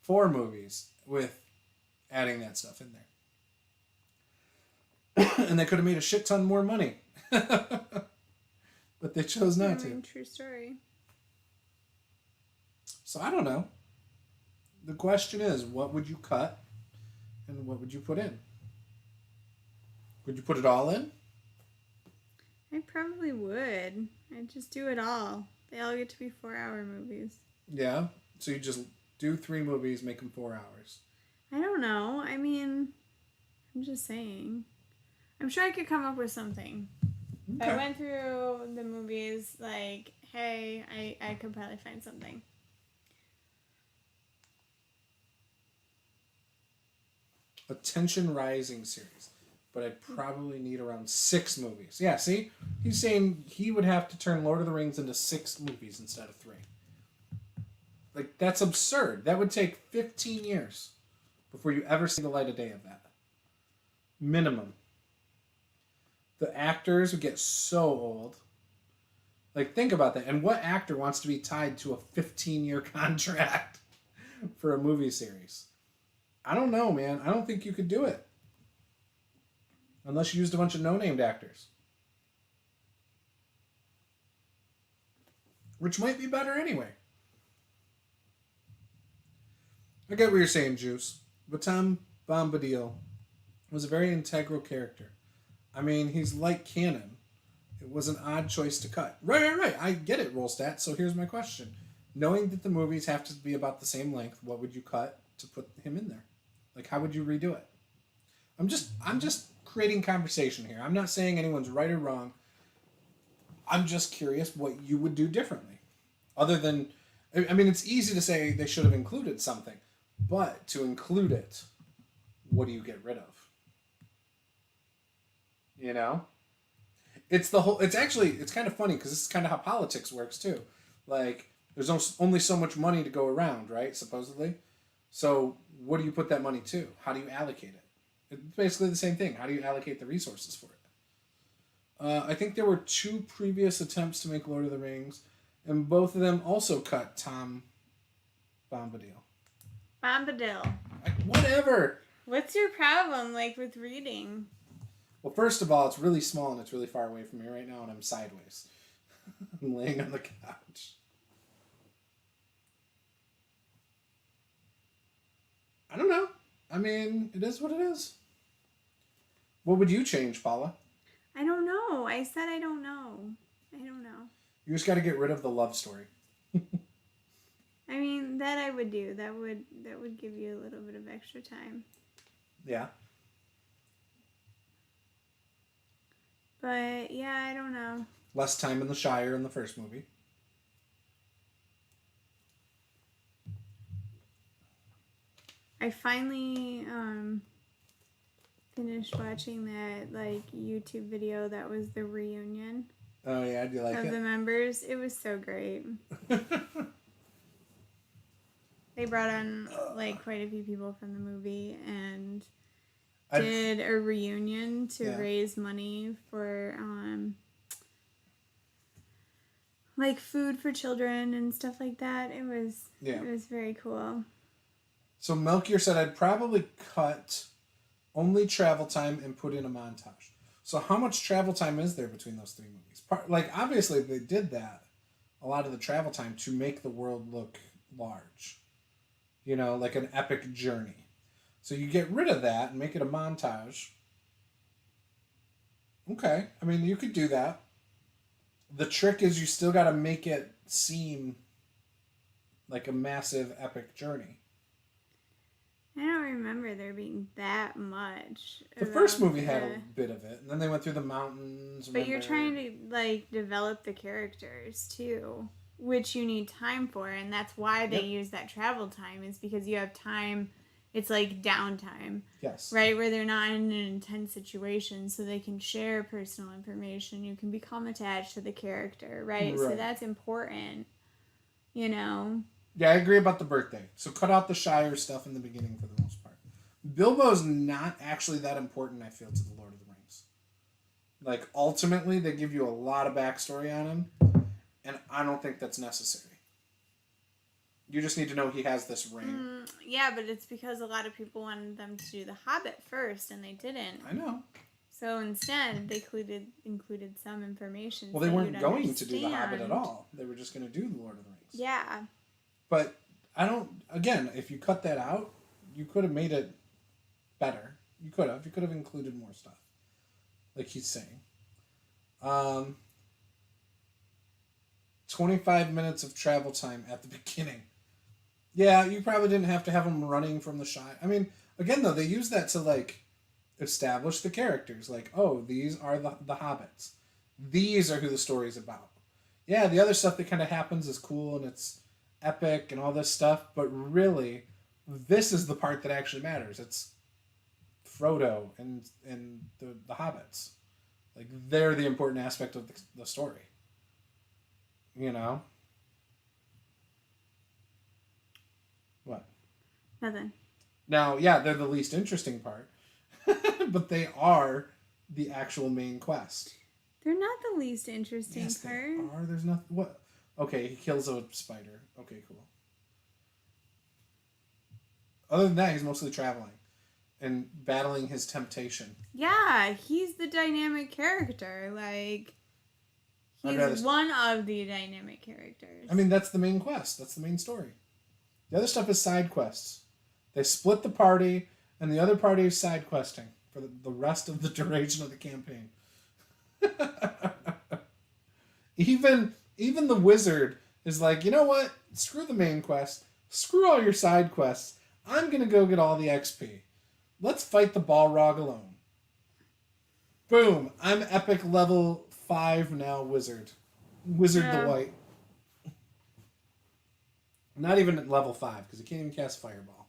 S1: 4 movies with adding that stuff in there, and they could have made a shit ton more money. But they chose not to.
S2: True story.
S1: So I don't know. The question is, what would you cut, and what would you put in? Would you put it all in?
S2: I probably would. I'd just do it all. They all get to be 4-hour movies.
S1: Yeah. So you just do 3 movies, make them 4 hours.
S2: I don't know. I mean, I'm just saying. I'm sure I could come up with something.
S1: Okay.
S2: If I went through the movies, like, hey, I could probably find something.
S1: Attention rising series. But I'd probably need around 6 movies. Yeah, see? He's saying he would have to turn Lord of the Rings into 6 movies instead of 3. Like, that's absurd. That would take 15 years before you ever see the light of day of that. Minimum. The actors would get so old. Like, think about that. And what actor wants to be tied to a 15-year contract for a movie series? I don't know, man. I don't think you could do it. Unless you used a bunch of no-named actors. Which might be better anyway. I get what you're saying, Juice. But Tom Bombadil was a very integral character. I mean, he's like canon. It was an odd choice to cut. Right. I get it, Rollstat. So here's my question. Knowing that the movies have to be about the same length, what would you cut to put him in there? Like, how would you redo it? I'm just creating conversation here. I'm not saying anyone's right or wrong. I'm just curious what you would do differently. Other than, I mean, it's easy to say they should have included something. But to include it, what do you get rid of? You know? It's kind of funny because this is kind of how politics works too. Like, there's only so much money to go around, right? Supposedly. So, what do you put that money to? How do you allocate it? It's basically the same thing. How do you allocate the resources for it? I think there were 2 previous attempts to make Lord of the Rings, and both of them also cut Tom Bombadil.
S2: Bombadil.
S1: Whatever.
S2: What's your problem, like, with reading?
S1: Well, first of all, it's really small and it's really far away from me right now, and I'm sideways. I'm laying on the couch. I don't know. I mean, it is what it is. What would you change, Paula?
S2: I don't know. I said I don't know. I don't know.
S1: You just got to get rid of the love story.
S2: I mean, that I would do. That would give you a little bit of extra time.
S1: Yeah.
S2: But yeah, I don't know.
S1: Less time in the Shire in the first movie.
S2: I finally finished watching that like YouTube video that was the reunion
S1: Oh yeah, do you like
S2: of
S1: it?
S2: the members. It was so great. They brought on like quite a few people from the movie and did a reunion to raise money for like food for children and stuff like that. It was very cool.
S1: So Melchior said I'd probably cut only travel time and put in a montage. So how much travel time is there between those 3 movies? Like, obviously they did that, a lot of the travel time, to make the world look large. You know, like an epic journey. So you get rid of that and make it a montage. Okay, I mean, you could do that. The trick is you still got to make it seem like a massive epic journey.
S2: I don't remember there being that much.
S1: The first movie had a bit of it, and then they went through the mountains.
S2: But you're trying to like develop the characters too, which you need time for, and that's why they use that travel time, is because you have time it's like downtime.
S1: Yes.
S2: Right, where they're not in an intense situation, so they can share personal information. You can become attached to the character, right? So that's important, you know?
S1: Yeah, I agree about the birthday. So cut out the Shire stuff in the beginning for the most part. Bilbo's not actually that important, I feel, to the Lord of the Rings. Like, ultimately, they give you a lot of backstory on him, and I don't think that's necessary. You just need to know he has this ring.
S2: Yeah, but it's because a lot of people wanted them to do The Hobbit first, and they didn't.
S1: I know.
S2: So instead, they included some information.
S1: Well, they weren't going to do The Hobbit at all. They were just going to do The Lord of the Rings.
S2: Yeah.
S1: But I don't... Again, if you cut that out, you could have made it better. You could have. You could have included more stuff. Like he's saying. 25 minutes of travel time at the beginning. Yeah, you probably didn't have to have them running from the Shire. I mean, again, though, they use that to, like, establish the characters. Like, oh, these are the hobbits. These are who the story's about. Yeah, the other stuff that kind of happens is cool and it's epic and all this stuff, but really, this is the part that actually matters. It's Frodo and the hobbits. Like, they're the important aspect of the story. You know? What?
S2: Nothing.
S1: Now, yeah, they're the least interesting part, but they are the actual main quest.
S2: They're not the least interesting part.
S1: They are. There's nothing. What? Okay, he kills a spider. Okay, cool. Other than that, he's mostly traveling and battling his temptation.
S2: Yeah, he's the dynamic character. Like, he's one of the dynamic characters.
S1: I mean, that's the main quest. That's the main story. The other stuff is side quests. They split the party, and the other party is side questing for the rest of the duration of the campaign. Even the wizard is like, you know what? Screw the main quest. Screw all your side quests. I'm going to go get all the XP. Let's fight the Balrog alone. Boom. I'm epic level 5 now wizard. Wizard the White. Not even at level 5, because he can't even cast Fireball.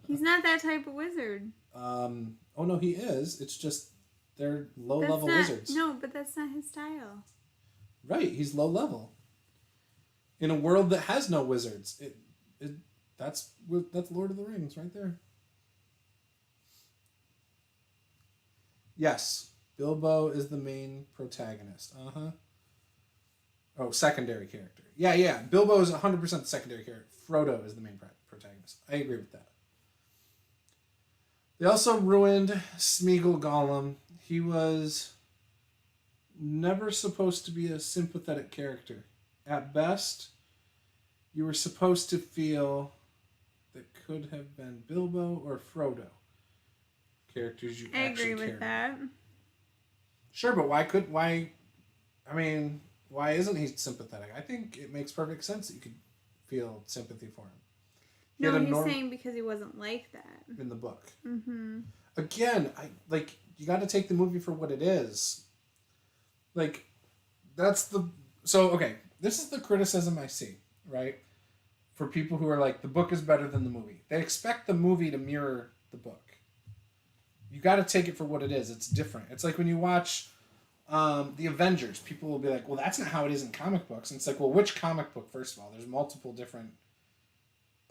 S2: He's not that type of wizard.
S1: Oh no, he is. It's just they're low-level wizards.
S2: No, but that's not his style.
S1: Right, he's low level. In a world that has no wizards, that's Lord of the Rings right there. Yes, Bilbo is the main protagonist. Oh, secondary character. Yeah. Bilbo is 100% the secondary character. Frodo is the main protagonist. I agree with that. They also ruined Smeagol Gollum. He was never supposed to be a sympathetic character. At best, you were supposed to feel that could have been Bilbo or Frodo. Characters you actually
S2: agree with that.
S1: Sure, but why isn't he sympathetic? I think it makes perfect sense that you could feel sympathy for him.
S2: He's saying because he wasn't like that.
S1: In the book.
S2: Mm-hmm.
S1: Again, you got to take the movie for what it is. Like, this is the criticism I see, right? For people who are like, the book is better than the movie. They expect the movie to mirror the book. You got to take it for what it is. It's different. It's like when you watch the Avengers, people will be like, well, that's not how it is in comic books. And it's like, well, which comic book, first of all? There's multiple different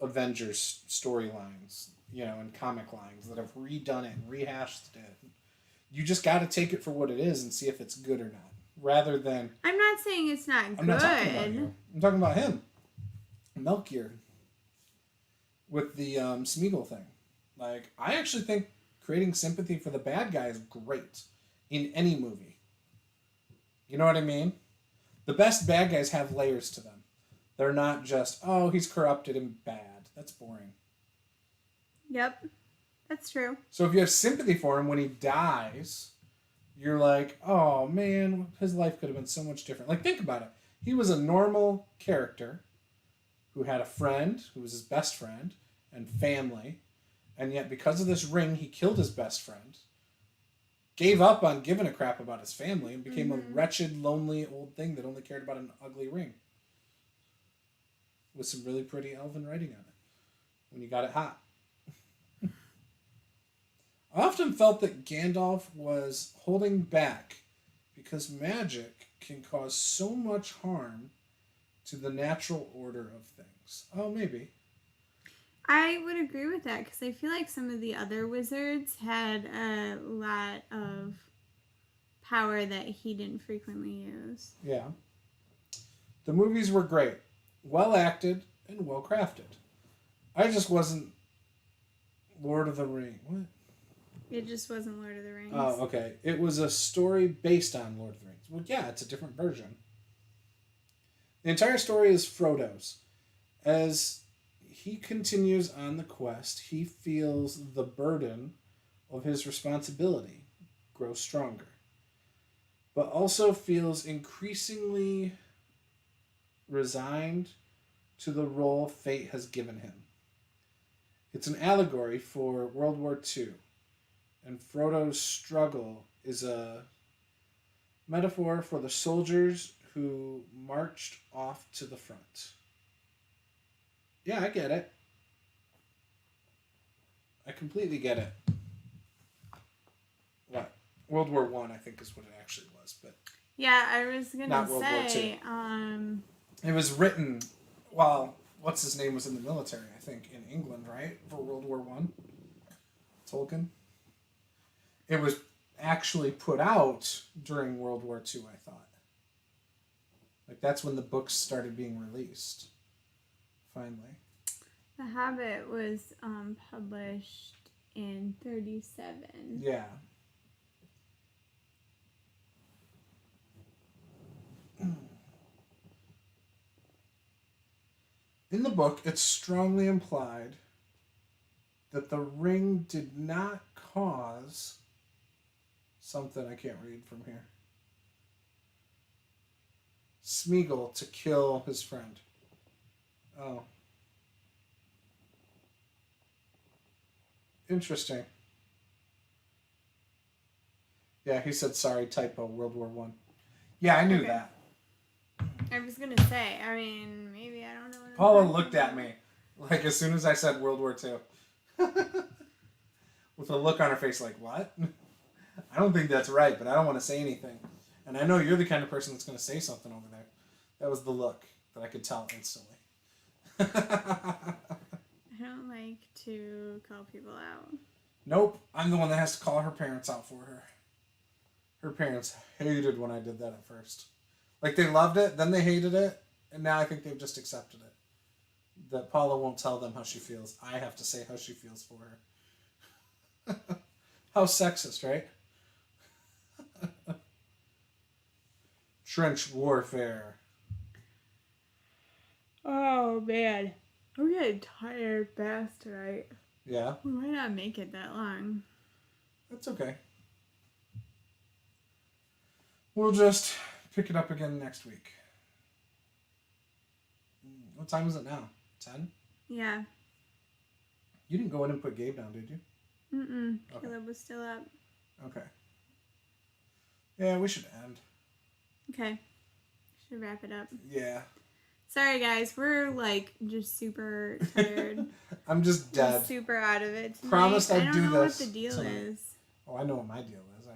S1: Avengers storylines, and comic lines that have redone it and rehashed it. You just got to take it for what it is and see if it's good or not. Rather than...
S2: I'm not saying it's not good.
S1: I'm not talking about you. I'm talking about him. Melchior. With the Smeagol thing. Like, I actually think creating sympathy for the bad guy is great in any movie. You know what I mean? The best bad guys have layers to them. They're not just, oh, he's corrupted and bad. That's boring.
S2: Yep. That's true.
S1: So if you have sympathy for him when he dies, you're like, oh, man, his life could have been so much different. Like, think about it. He was a normal character who had a friend, who was his best friend, and family. And yet, because of this ring, he killed his best friend, gave up on giving a crap about his family, and became a wretched, lonely old thing that only cared about an ugly ring. With some really pretty elven writing on it. When you got it hot. I often felt that Gandalf was holding back because magic can cause so much harm to the natural order of things. Oh, maybe.
S2: I would agree with that because I feel like some of the other wizards had a lot of power that he didn't frequently use.
S1: Yeah. The movies were great, well acted, and well crafted. I just wasn't Lord of the Rings. What?
S2: It just wasn't Lord of the Rings.
S1: Oh, okay. It was a story based on Lord of the Rings. Well, yeah, it's a different version. The entire story is Frodo's. As he continues on the quest, he feels the burden of his responsibility grow stronger, but also feels increasingly resigned to the role fate has given him. It's an allegory for World War II, and Frodo's struggle is a metaphor for the soldiers who marched off to the front. Yeah, I get it. I completely get it. What? World War One, I think, is what it actually was, but
S2: yeah, I was gonna
S1: not World War
S2: say.
S1: It was written while what's his name was in the military, I think, in England, right, for World War One. Tolkien. It was actually put out during World War II, I thought. Like, that's when the books started being released. Finally.
S2: The Hobbit was published in 1937.
S1: Yeah. In the book, it's strongly implied that the ring did not cause something I can't read from here. Smeagol to kill his friend. Oh. Interesting. Yeah, he said sorry, typo, World War One. Yeah, I knew that.
S2: I was gonna say, I mean, maybe I don't know. What
S1: Paula looked at me, like, as soon as I said World War II. With a look on her face like, what? I don't think that's right, but I don't want to say anything. And I know you're the kind of person that's going to say something over there. That was the look that I could tell instantly.
S2: I don't like to call people out.
S1: Nope, I'm the one that has to call her parents out for her. Her parents hated when I did that at first. Like, they loved it, then they hated it, and now I think they've just accepted it. That Paula won't tell them how she feels. I have to say how she feels for her. How sexist, right? Trench warfare.
S2: Oh, man. I'm getting tired fast tonight.
S1: Yeah?
S2: We might not make it that long.
S1: That's okay. We'll just pick it up again next week. What time is it now? 10?
S2: Yeah.
S1: You didn't go in and put Gabe down, did you?
S2: Mm-mm.
S1: Okay.
S2: Caleb was still up.
S1: Okay. Yeah, we should end.
S2: Okay. Should wrap it up.
S1: Yeah.
S2: Sorry, guys. We're, like, just super tired.
S1: I'm just dead.
S2: Just super out of it tonight.
S1: Promised I'd do this.
S2: I don't know what the deal
S1: tonight.
S2: is.
S1: Oh, I know what my deal is. I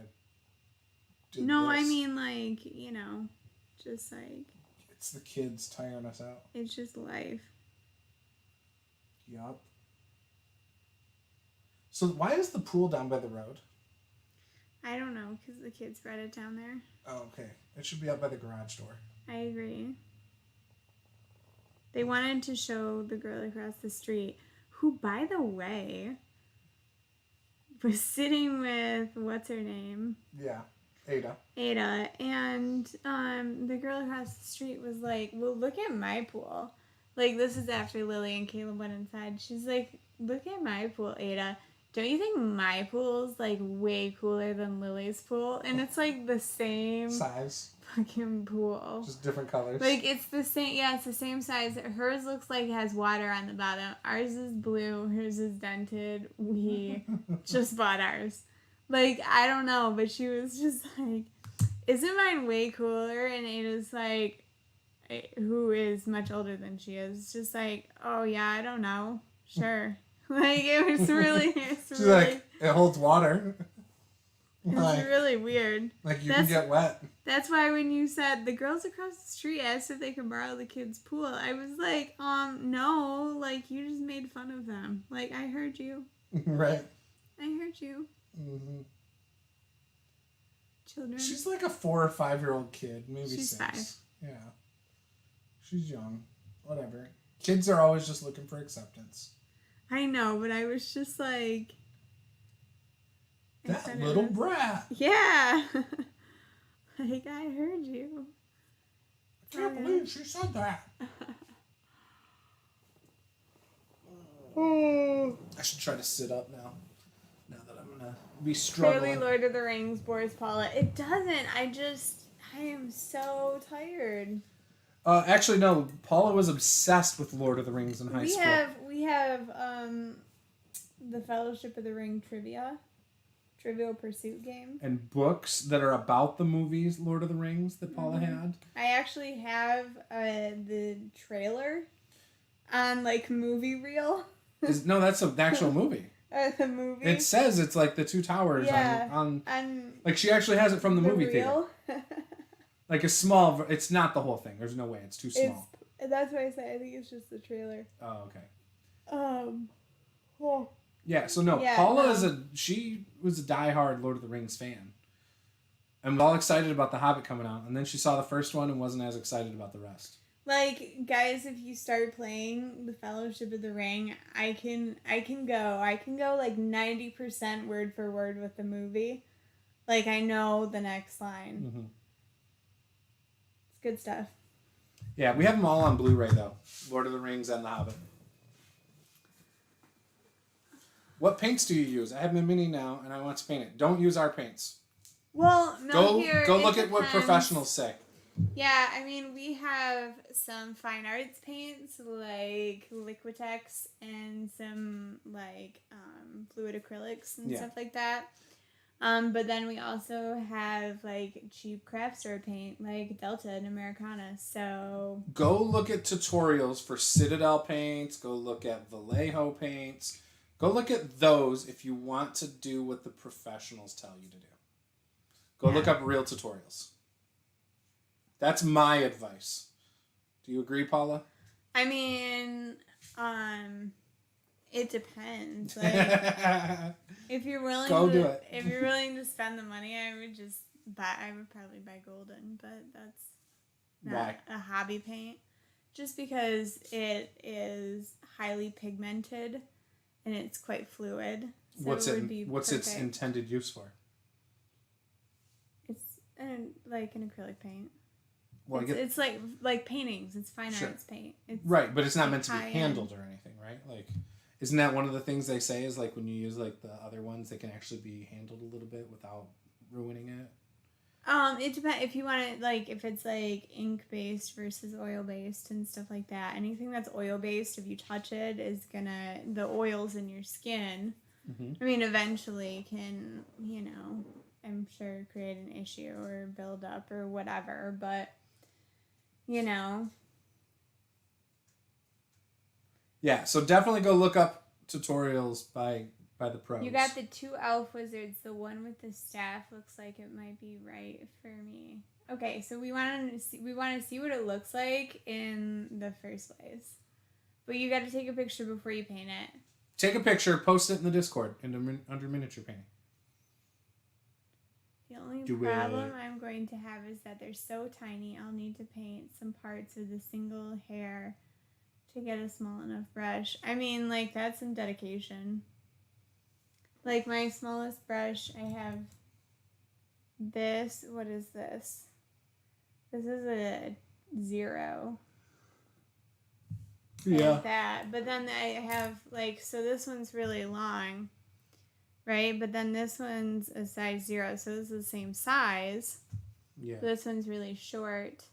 S1: did
S2: No,
S1: this.
S2: I mean, like, you know, just, like...
S1: It's the kids tiring us out.
S2: It's just life.
S1: Yup. So why is the pool down by the road?
S2: I don't know, because the kids brought it down there.
S1: Oh, okay. It should be up by the garage door.
S2: I agree. They wanted to show the girl across the street, who, by the way, was sitting with, what's her name?
S1: Yeah. Ada.
S2: And the girl across the street was like, well, look at my pool. Like, this is after Lily and Caleb went inside. She's like, look at my pool, Ada. Don't you think my pool's, like, way cooler than Lily's pool? And it's, like, the same...
S1: Size.
S2: Fucking pool.
S1: Just different colors.
S2: Like, it's the same... Yeah, it's the same size. Hers looks like it has water on the bottom. Ours is blue. Hers is dented. We just bought ours. Like, I don't know, but she was just like, isn't mine way cooler? And Ada's like, who is much older than she is, just like, oh, yeah, I don't know. Sure. Like, it was really,
S1: She's like, it holds water.
S2: It's really weird.
S1: Like, you can get wet.
S2: That's why when you said the girls across the street asked if they could borrow the kids' pool, I was like, no. Like, you just made fun of them. Like, I heard you.
S1: Right.
S2: I heard you.
S1: Mm-hmm.
S2: Children.
S1: She's like a 4 or 5-year-old kid. Maybe
S2: She's
S1: 6.
S2: 5.
S1: Yeah. She's young. Whatever. Kids are always just looking for acceptance.
S2: I know, but I was just like...
S1: That little brat.
S2: Yeah. Like, I heard you.
S1: I can't believe she said that. I should try to sit up now. Now that I'm going to be struggling.
S2: Clearly Lord of the Rings bores Paula. It doesn't. I am so tired.
S1: Actually, no. Paula was obsessed with Lord of the Rings in high school.
S2: We have the Fellowship of the Ring Trivial Pursuit game.
S1: And books that are about the movies Lord of the Rings that Paula had.
S2: I actually have the trailer on, like, movie reel.
S1: No, that's the actual movie.
S2: The movie?
S1: It says it's like the two towers on like, she actually has it from the movie theater. Like a small... It's not the whole thing. There's no way. It's too small.
S2: That's why I say I think it's just the trailer.
S1: Oh, okay.
S2: Oh.
S1: Yeah, so no,
S2: Yeah,
S1: Paula she was a diehard Lord of the Rings fan. And was all excited about The Hobbit coming out. And then she saw the first one and wasn't as excited about the rest.
S2: Like, guys, if you start playing the Fellowship of the Ring, I can go like 90% word for word with the movie. Like, I know the next line.
S1: Mm-hmm.
S2: It's good stuff.
S1: Yeah, we have them all on Blu-ray, though. Lord of the Rings and The Hobbit. What paints do you use? I have my mini now, and I want to paint it. Don't use our paints.
S2: Well, no,
S1: Go look at what professionals say.
S2: Yeah, I mean, we have some fine arts paints, like Liquitex, and some, like, fluid acrylics and stuff like that. But then we also have, like, cheap craft store paint, like Delta and Americana, so...
S1: Go look at tutorials for Citadel paints. Go look at Vallejo paints. Go look at those if you want to do what the professionals tell you to do. Go look up real tutorials. That's my advice. Do you agree, Paula?
S2: I mean, it depends. Like, if you're willing if you're willing to spend the money, I would probably buy Golden, but that's not a hobby paint. Just because it is highly pigmented and it's quite fluid. So
S1: what's its intended use for?
S2: It's like an acrylic paint.
S1: Well,
S2: it's like paintings. It's fine arts paint. It's
S1: right, but it's not meant to be handled or anything, right? Like, isn't that one of the things they say is, like, when you use, like, the other ones, they can actually be handled a little bit without ruining it?
S2: It depends if you want it, like, if it's like ink based versus oil based and stuff like that. Anything that's oil based, if you touch it, is gonna, the oils in your skin, I mean, eventually can, I'm sure create an issue or build up or whatever, but,
S1: Yeah, so definitely go look up tutorials by the pros.
S2: You got the 2 elf wizards. The one with the staff looks like it might be right for me. Okay, so we want to see what it looks like in the first place. But you got to take a picture before you paint it.
S1: Take a picture, post it in the Discord under miniature painting.
S2: The only problem I'm going to have is that they're so tiny. I'll need to paint some parts with a single hair to get a small enough brush. I mean, like, that's some dedication. Like, my smallest brush, I have this. What is this? This is a 0.
S1: Yeah.
S2: Like that. But then I have, like, so this one's really long, right? But then this one's a size 0, so this is the same size.
S1: Yeah.
S2: This one's really short.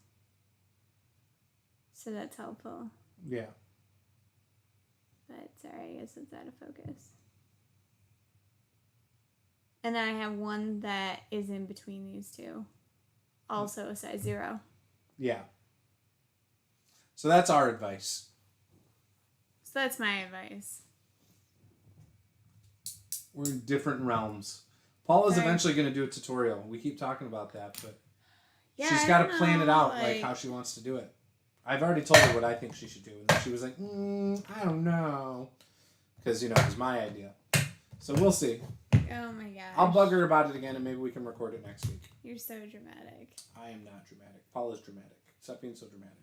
S2: So that's helpful.
S1: Yeah.
S2: But sorry, I guess it's out of focus. And then I have one that is in between these two. Also a size 0.
S1: Yeah. So that's our advice.
S2: So that's my advice.
S1: We're in different realms. Paula's
S2: Sorry.
S1: eventually going to do a tutorial. We keep talking about that, but
S2: Yeah,
S1: she's
S2: I
S1: got
S2: don't
S1: to plan it
S2: know,
S1: out, like how she wants to do it. I've already told her what I think she should do, and she was like, I don't know. Because, you know, it was my idea. So we'll see.
S2: Oh my gosh.
S1: I'll bug her about it again, and maybe we can record it next week.
S2: You're so dramatic.
S1: I am not dramatic. Paula's dramatic. Stop being so dramatic.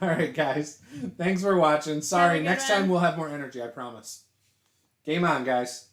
S1: All right, guys. Thanks for watching. Sorry, next time we'll have more energy, I promise. Game on, guys.